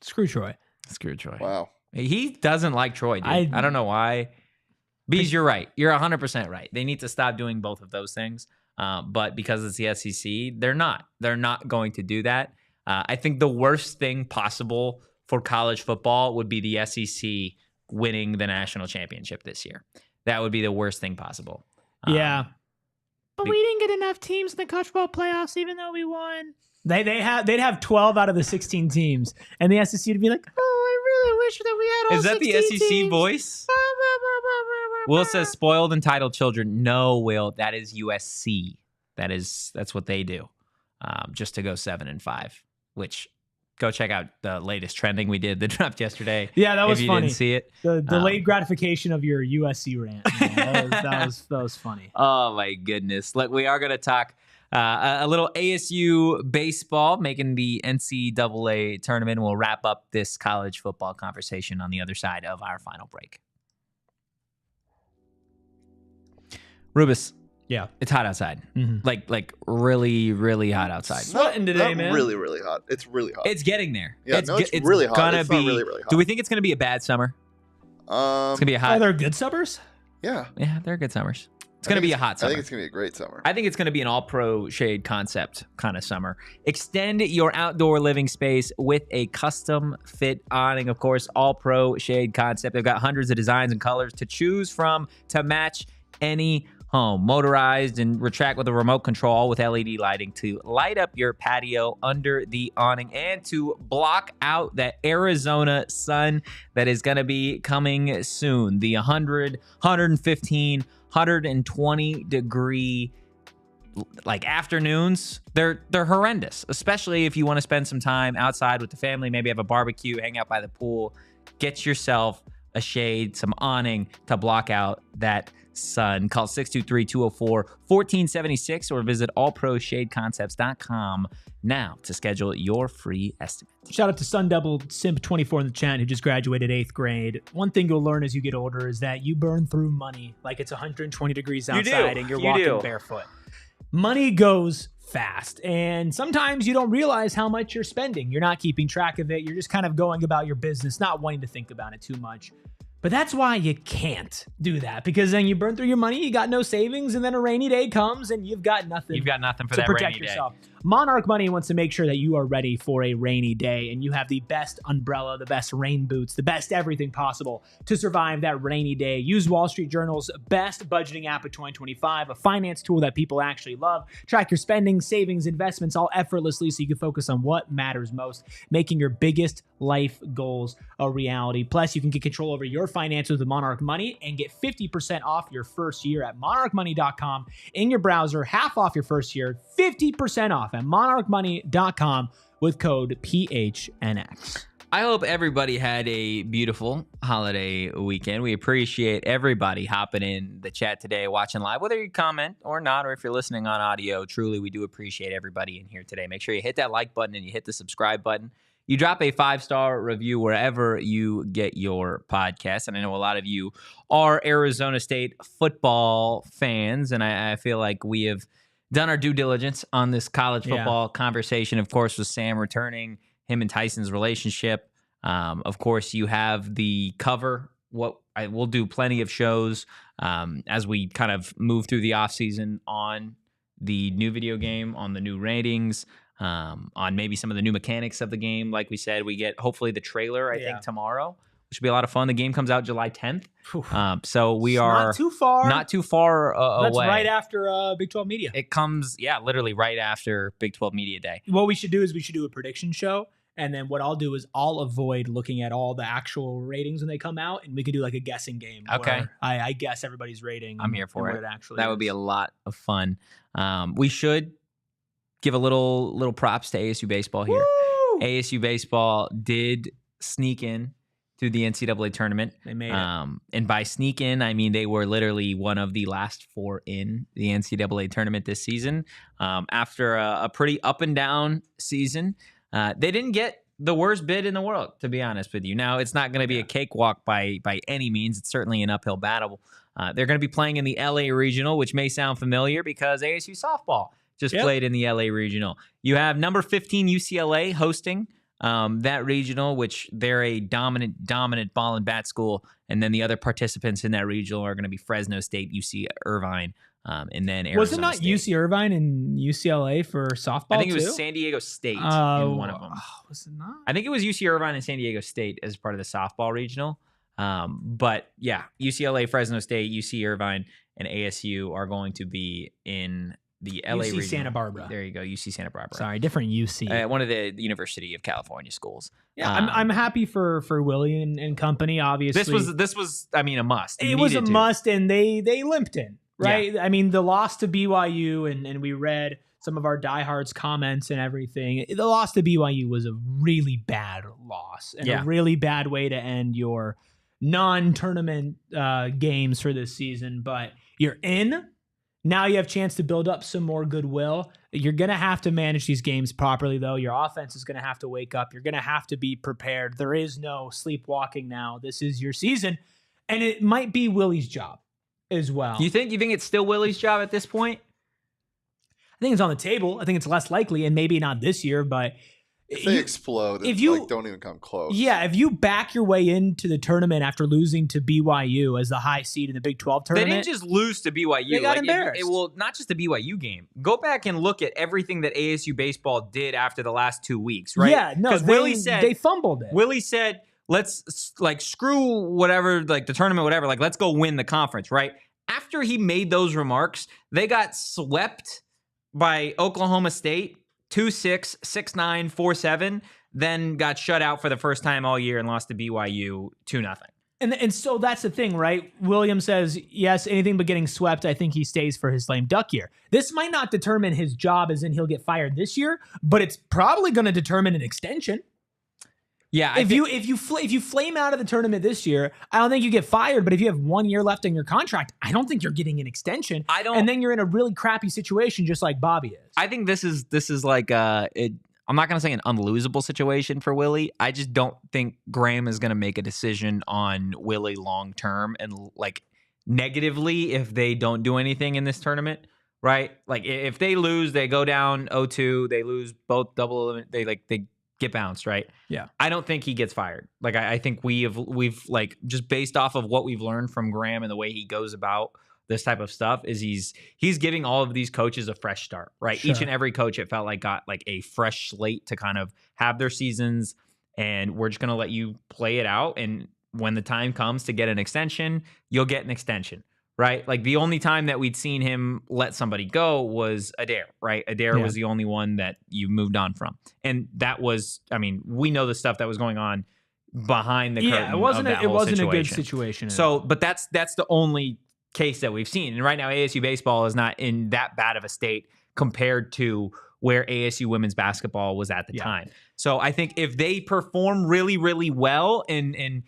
Screw Troy. Screw Troy. Wow. He doesn't like Troy, dude. I don't know why. Bees, you're right. You're 100% right. They need to stop doing both of those things. But because it's the SEC, they're not. They're not going to do that. I think the worst thing possible for college football would be the SEC winning the national championship this year. That would be the worst thing possible. Yeah. But we didn't get enough teams in the college football playoffs, even though we won. They'd have 12 out of the 16 teams, and the SEC would be like, "Oh, I really wish that we had all 16 teams." Is that the SEC voice? Will says spoiled entitled children. No, Will, that is USC. That's what they do. Just to go 7-5, which go check out the latest trending we did that dropped yesterday. Yeah, that was if you funny. Didn't see it. The delayed gratification of your USC rant. That was funny. Oh my goodness! Look, we are going to talk a little ASU baseball, making the NCAA tournament. We'll wrap up this college football conversation on the other side of our final break. Rubus. Yeah, it's hot outside. Mm-hmm. Like really, really hot outside. Sweating today, man. Really, really hot. It's really hot. It's getting there. Yeah, it's really hot. Gonna it's be, not really, really hot. Do we think it's going to be a bad summer? It's going to be a hot. Are there good summers? Yeah. Yeah, they're good summers. It's going to be a hot summer. I think it's going to be a great summer. I think it's going to be an all-pro shade concept kind of summer. Extend your outdoor living space with a custom fit awning. Of course, all-pro shade concept. They've got hundreds of designs and colors to choose from to match any home. Motorized and retract with a remote control with LED lighting to light up your patio under the awning and to block out that Arizona sun that is going to be coming soon. The 100, 115, 120 degree like afternoons, they're horrendous, especially if you want to spend some time outside with the family, maybe have a barbecue, hang out by the pool. Get yourself a shade, some awning to block out that sun. Call 623-204-1476 or visit allproshadeconcepts.com now to schedule your free estimate. Shout out to Sun Devil Simp 24 in the chat who just graduated 8th grade. One thing you'll learn as you get older is that you burn through money like it's 120 degrees outside and you're walking barefoot. Money goes fast, and sometimes you don't realize how much you're spending. You're not keeping track of it. You're just kind of going about your business, not wanting to think about it too much. But that's why you can't do that, because then you burn through your money, you got no savings, and then a rainy day comes and you've got nothing. You've got nothing for to that protect rainy yourself. day. Monarch Money wants to make sure that you are ready for a rainy day, and you have the best umbrella, the best rain boots, the best everything possible to survive that rainy day. Use Wall Street Journal's best budgeting app of 2025, a finance tool that people actually love. Track your spending, savings, investments all effortlessly so you can focus on what matters most, making your biggest life goals a reality. Plus, you can get control over your finances with Monarch Money and get 50% off your first year at monarchmoney.com in your browser, half off your first year, 50% off at monarchmoney.com with code PHNX. I hope everybody had a beautiful holiday weekend. We appreciate everybody hopping in the chat today, watching live, whether you comment or not, or if you're listening on audio. Truly, we do appreciate everybody in here today. Make sure you hit that like button and you hit the subscribe button. You drop a 5-star review wherever you get your podcast. And I know a lot of you are Arizona State football fans, and I feel like we have done our due diligence on this college football conversation, of course, with Sam returning, him and Tyson's relationship. Of course, you have the cover. We'll do plenty of shows as we kind of move through the offseason on the new video game, on the new ratings, on maybe some of the new mechanics of the game. Like we said, we get hopefully the trailer, I think, tomorrow, which will be a lot of fun. The game comes out July 10th. So we are not too far away. That's right after Big 12 Media. It comes, literally right after Big 12 Media Day. What we should do is we should do a prediction show. And then what I'll do is I'll avoid looking at all the actual ratings when they come out, and we could do like a guessing game. Okay. Where I guess everybody's rating. I'm here for it. Actually that would be a lot of fun. We should give a little props to ASU baseball here. Woo! ASU baseball did sneak in to the NCAA tournament. They made it. And by sneak in, I mean they were literally one of the last 4 in the NCAA tournament this season. After a pretty up and down season. They didn't get the worst bid in the world, to be honest with you. Now, it's not going to be a cakewalk by any means. It's certainly an uphill battle. They're going to be playing in the LA Regional, which may sound familiar because ASU softball just played in the LA Regional. You have number 15 UCLA hosting that regional, which they're a dominant ball and bat school. And then the other participants in that regional are going to be Fresno State, UC Irvine, and then Arizona Was it not State. UC Irvine and UCLA for softball? I think it was too? San Diego State in one of them. Was it not? I think it was UC Irvine and San Diego State as part of the softball regional. But yeah, UCLA, Fresno State, UC Irvine, and ASU are going to be in the LA regional. Santa Barbara. There you go, UC Santa Barbara. Sorry, different UC. One of the University of California schools. Yeah, I'm happy for Willie and company. Obviously, this was I mean a must. It was a must, and they limped in. Right. Yeah. I mean, the loss to BYU, and we read some of our diehards' comments and everything. The loss to BYU was a really bad loss and a really bad way to end your non-tournament games for this season. But you're in. Now you have a chance to build up some more goodwill. You're going to have to manage these games properly, though. Your offense is going to have to wake up. You're going to have to be prepared. There is no sleepwalking now. This is your season, and it might be Willie's job as well. You think it's still Willie's job at this point? I think it's on the table. I think it's less likely, and maybe not this year, but if they explode, if you don't even come close. Yeah, if you back your way into the tournament after losing to BYU as the high seed in the Big 12 tournament, they didn't just lose to BYU. They got embarrassed. Well, not just the BYU game. Go back and look at everything that ASU baseball did after the last 2 weeks, right? Yeah, no, Willie said they fumbled it. Willie said, let's screw whatever, the tournament, whatever, let's go win the conference, right? After he made those remarks, they got swept by Oklahoma State 2-6, 6-9, 4-7, then got shut out for the first time all year and lost to BYU 2-0. And so that's the thing, right? William says, yes, anything but getting swept, I think he stays for his lame duck year. This might not determine his job as in he'll get fired this year, but it's probably going to determine an extension. Yeah, if you flame out of the tournament this year, I don't think you get fired. But if you have 1 year left on your contract, I don't think you're getting an extension. And then you're in a really crappy situation, just like Bobby is. I think this is like I'm not going to say an unlosable situation for Willie. I just don't think Graham is going to make a decision on Willie long term and negatively if they don't do anything in this tournament, right? Like if they lose, they go down 0-2, they lose both double, they get bounced, right? Yeah. I don't think he gets fired. I think we've just based off of what we've learned from Graham and the way he goes about this type of stuff is he's giving all of these coaches a fresh start, right? Sure. Each and every coach, it felt like, got a fresh slate to kind of have their seasons, and we're just going to let you play it out. And when the time comes to get an extension, you'll get an extension. Right? The only time that we'd seen him let somebody go was Adair, right? Adair was the only one that you moved on from. And that was, we know the stuff that was going on behind the curtain. Yeah, it wasn't a good situation. So, but that's the only case that we've seen. And right now, ASU baseball is not in that bad of a state compared to where ASU women's basketball was at the time. So I think if they perform really, really well and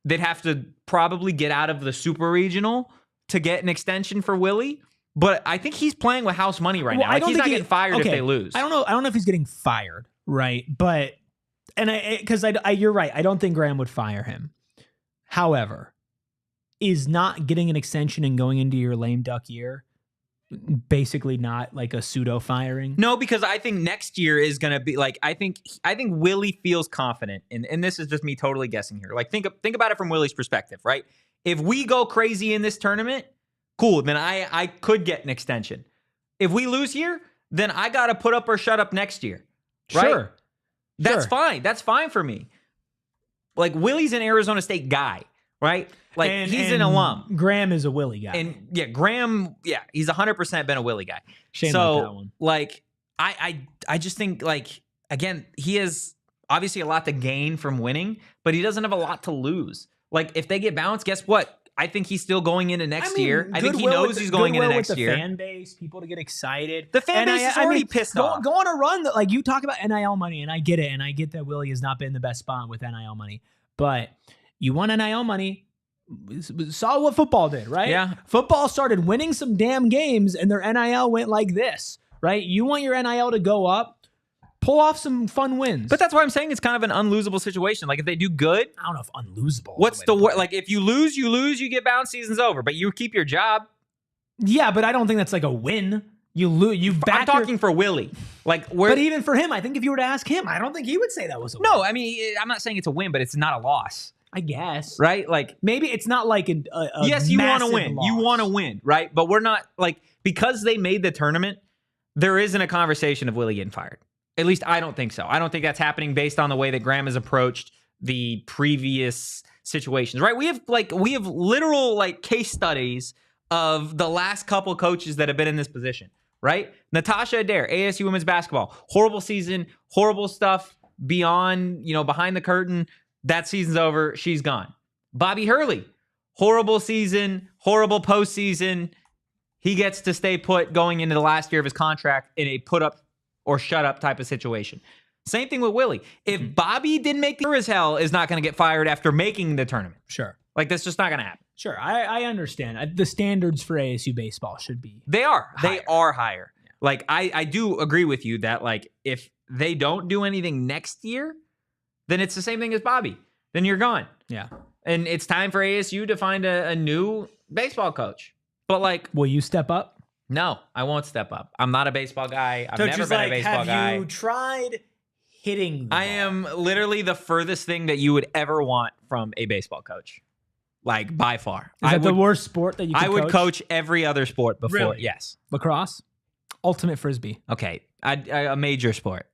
they'd have to probably get out of the super regional to get an extension for Willie, but I think he's playing with house money right now. He's not getting fired if they lose. I don't know if he's getting fired, right? But you're right. I don't think Graham would fire him. However, is not getting an extension and going into your lame duck year basically not like a pseudo firing? No, because I think next year is going to be like, I think Willie feels confident, and this is just me totally guessing here. Like, think about it from Willie's perspective, right? If we go crazy in this tournament, cool, then I could get an extension. If we lose here, then I got to put up or shut up next year, right? Sure. That's fine. That's fine for me. Like, Willie's an Arizona State guy, right? Like, he's an alum. Graham is a Willie guy. And yeah, Graham, he's 100% been a Willie guy. Shame about that one. Like, I just think, like, again, he has obviously a lot to gain from winning, but he doesn't have a lot to lose. Like, if they get bounced, guess what? I think he's still going into next year. I think he knows he's going into next year. The fan base, people to get excited. The fan base is already pissed off. Go on a run. Like, you talk about NIL money, and I get it, and I get that Willie has not been in the best spot with NIL money. But you want NIL money. Saw what football did, right? Yeah. Football started winning some damn games, and their NIL went like this, right? You want your NIL to go up. Pull off some fun wins. But that's why I'm saying it's kind of an unlosable situation. Like, if they do good, I don't know if unlosable. What's the word? Like, if you lose, you get bounced, season's over. But you keep your job. Yeah, but I don't think that's like a win. You lose. I'm talking for Willie. Like, but even for him, I think if you were to ask him, I don't think he would say that was a win. No, I mean, I'm not saying it's a win, but it's not a loss. I guess. Right? Like, maybe it's not like a yes, you want to win. Loss. You want to win, right? But we're not, like, because they made the tournament, there isn't a conversation of Willie getting fired. At least I don't think so. I don't think that's happening based on the way that Graham has approached the previous situations, right? We have literal like case studies of the last couple coaches that have been in this position, right? Natasha Adair, ASU women's basketball, horrible season, horrible stuff beyond, behind the curtain. That season's over. She's gone. Bobby Hurley, horrible season, horrible postseason. He gets to stay put going into the last year of his contract in a put up or shut up type of situation. Same thing with Willie. If Bobby didn't make as hell is not going to get fired after making the tournament. Sure. Like, that's just not going to happen. Sure. I understand. The standards for ASU baseball should be They are higher. Yeah. Like, I do agree with you that, like, if they don't do anything next year, then it's the same thing as Bobby. Then you're gone. Yeah. And it's time for ASU to find a new baseball coach. But, like, will you step up? No, I won't step up. I'm not a baseball guy. I've never been a baseball guy. Have you tried hitting the ball? I am literally the furthest thing that you would ever want from a baseball coach. Like, by far. Is that the worst sport that you could coach? I would coach every other sport before. Really? Yes. Lacrosse? Ultimate Frisbee? Okay. A major sport.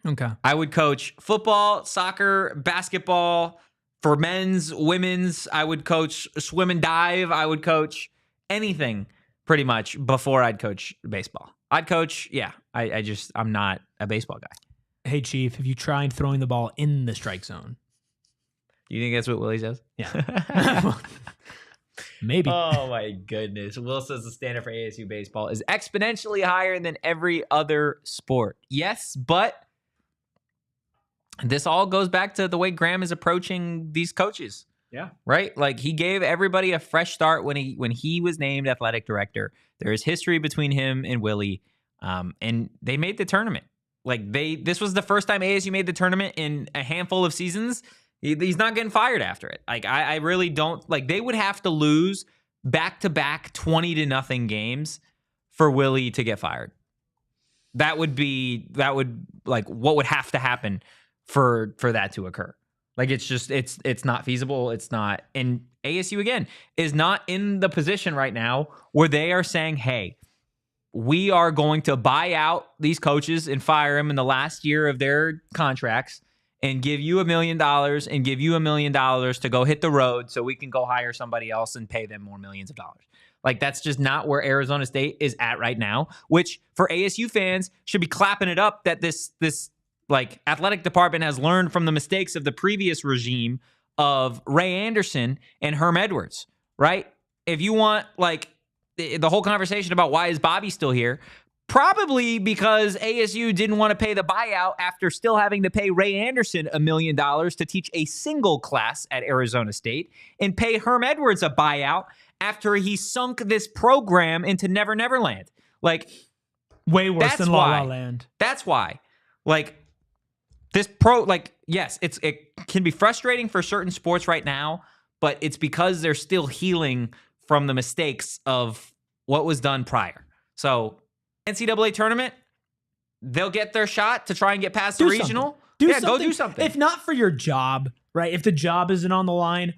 Okay. I would coach football, soccer, basketball. For men's, women's, I would coach swim and dive. I would coach anything. Pretty much before I'd coach baseball. I'd coach, I'm not a baseball guy. Hey, Chief, have you tried throwing the ball in the strike zone? You think that's what Willie says? Yeah. Maybe. Oh, my goodness. Will says the standard for ASU baseball is exponentially higher than every other sport. Yes, but this all goes back to the way Graham is approaching these coaches. Yeah. Right? Like, he gave everybody a fresh start when he was named athletic director. There is history between him and Willie. And they made the tournament. Like, this was the first time ASU made the tournament in a handful of seasons. He's not getting fired after it. Like, I really don't, like, they would have to lose back-to-back 20-0 games for Willie to get fired. That would like, what would have to happen for that to occur. Like, it's just, it's not feasible. It's not. And ASU, again, is not in the position right now where they are saying, hey, we are going to buy out these coaches and fire them in the last year of their contracts and give you $1 million and give you $1 million to go hit the road so we can go hire somebody else and pay them more millions of dollars. Like, that's just not where Arizona State is at right now, which for ASU fans should be clapping it up that this like, athletic department has learned from the mistakes of the previous regime of Ray Anderson and Herm Edwards, right? If you want, like, the whole conversation about why is Bobby still here, probably because ASU didn't want to pay the buyout after still having to pay Ray Anderson $1 million to teach a single class at Arizona State and pay Herm Edwards a buyout after he sunk this program into Never Never Land. Like, way worse than La La Land. That's why. Like, yes, it can be frustrating for certain sports right now, but it's because they're still healing from the mistakes of what was done prior. So NCAA tournament, they'll get their shot to try and get past the regional. Go do something. If not for your job, right? If the job isn't on the line,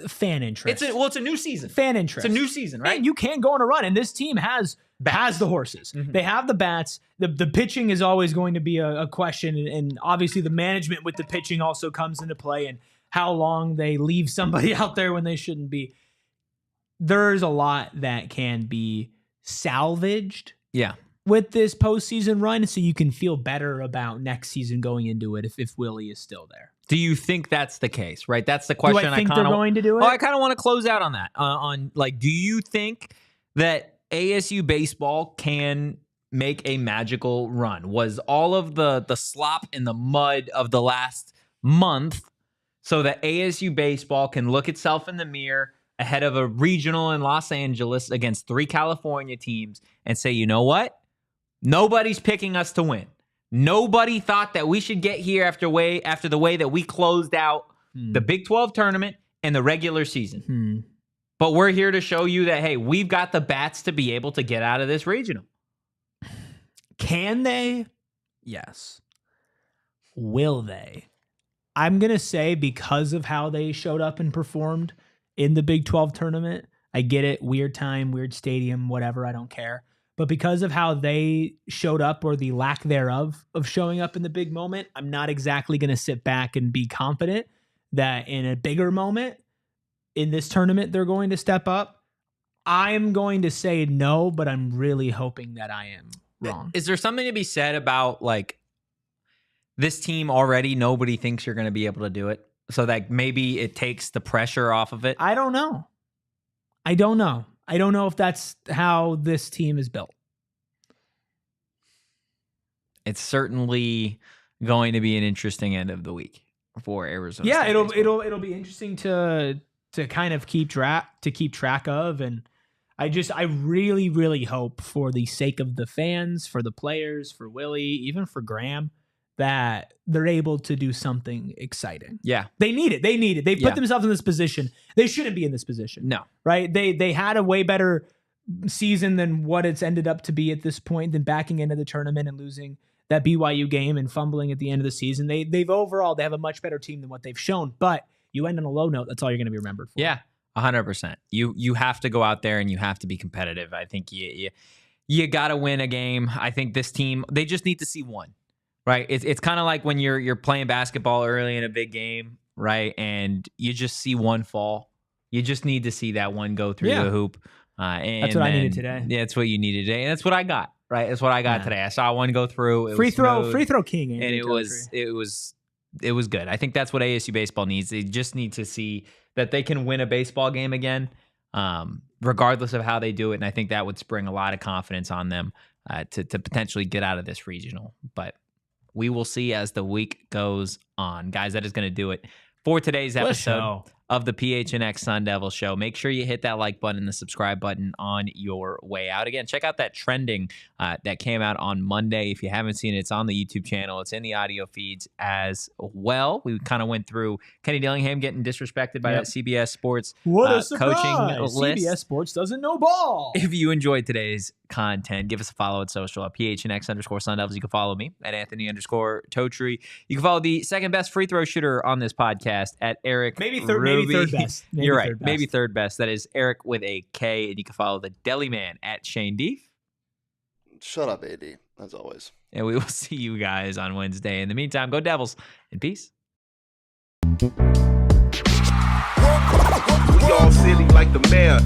fan interest. It's a new season. Fan interest. It's a new season, right? And you can go on a run, and this team has the horses. Mm-hmm. They have the bats. The pitching is always going to be a question, and obviously the management with the pitching also comes into play, and how long they leave somebody out there when they shouldn't be. There's a lot that can be salvaged. Yeah. With this postseason run, so you can feel better about next season going into it if Willie is still there. Do you think that's the case, right? That's the question. Do I think they're going to do it? Oh, I kind of want to close out on that. Do you think that ASU baseball can make a magical run? Was all of the slop in the mud of the last month so that ASU baseball can look itself in the mirror ahead of a regional in Los Angeles against 3 California teams and say, you know what? Nobody's picking us to win. Nobody thought that we should get here after the way that we closed out the Big 12 tournament and the regular season. But we're here to show you that, hey, we've got the bats to be able to get out of this regional. Can they? Yes. Will they? I'm going to say because of how they showed up and performed in the Big 12 tournament, I get it, weird time, weird stadium, whatever, I don't care. But because of how they showed up, or the lack thereof of showing up in the big moment, I'm not exactly going to sit back and be confident that in a bigger moment in this tournament, they're going to step up. I'm going to say no, but I'm really hoping that I am wrong. Is there something to be said about, like, this team already, nobody thinks you're going to be able to do it? So that maybe it takes the pressure off of it? I don't know. I don't know if that's how this team is built. It's certainly going to be an interesting end of the week for Arizona. Yeah, State it'll be interesting to kind of keep track of, and I really, really hope, for the sake of the fans, for the players, for Willie, even for Graham, that they're able to do something exciting. Yeah. They need it. They put themselves in this position. They shouldn't be in this position. No. Right? They had a way better season than what it's ended up to be at this point, than backing into the tournament and losing that BYU game and fumbling at the end of the season. They've overall, they have a much better team than what they've shown, but you end on a low note, that's all you're going to be remembered for. Yeah. 100%. You have to go out there and you have to be competitive. I think you got to win a game. I think this team, they just need to see one. Right, it's kind of like when you're playing basketball early in a big game, right? And you just see one fall. You just need to see that one go through the hoop. And that's what I needed today. Yeah, that's what you needed today, and that's what I got. Right, that's what I got today. I saw one go through. It free throw king, and it was good. I think that's what ASU baseball needs. They just need to see that they can win a baseball game again, regardless of how they do it. And I think that would spring a lot of confidence on them to potentially get out of this regional. But we will see as the week goes on. Guys, that is going to do it for today's episode of the PHNX Sun Devils show. Make sure you hit that like button and the subscribe button on your way out. Again, check out that trending that came out on Monday. If you haven't seen it, it's on the YouTube channel. It's in the audio feeds as well. We kind of went through Kenny Dillingham getting disrespected by that CBS Sports coaching list. CBS Sports doesn't know ball. If you enjoyed today's content, give us a follow at social at PHNX_Sun Devils. You can follow me at Anthony_Totri. You can follow the second best free throw shooter on this podcast at Erik. Maybe third best. You're right. Maybe third best. That is Erik with a K. And you can follow the Deli Man at Shane Deef. Shut up, AD, as always. And we will see you guys on Wednesday. In the meantime, go Devils and peace. We all city like the mayor.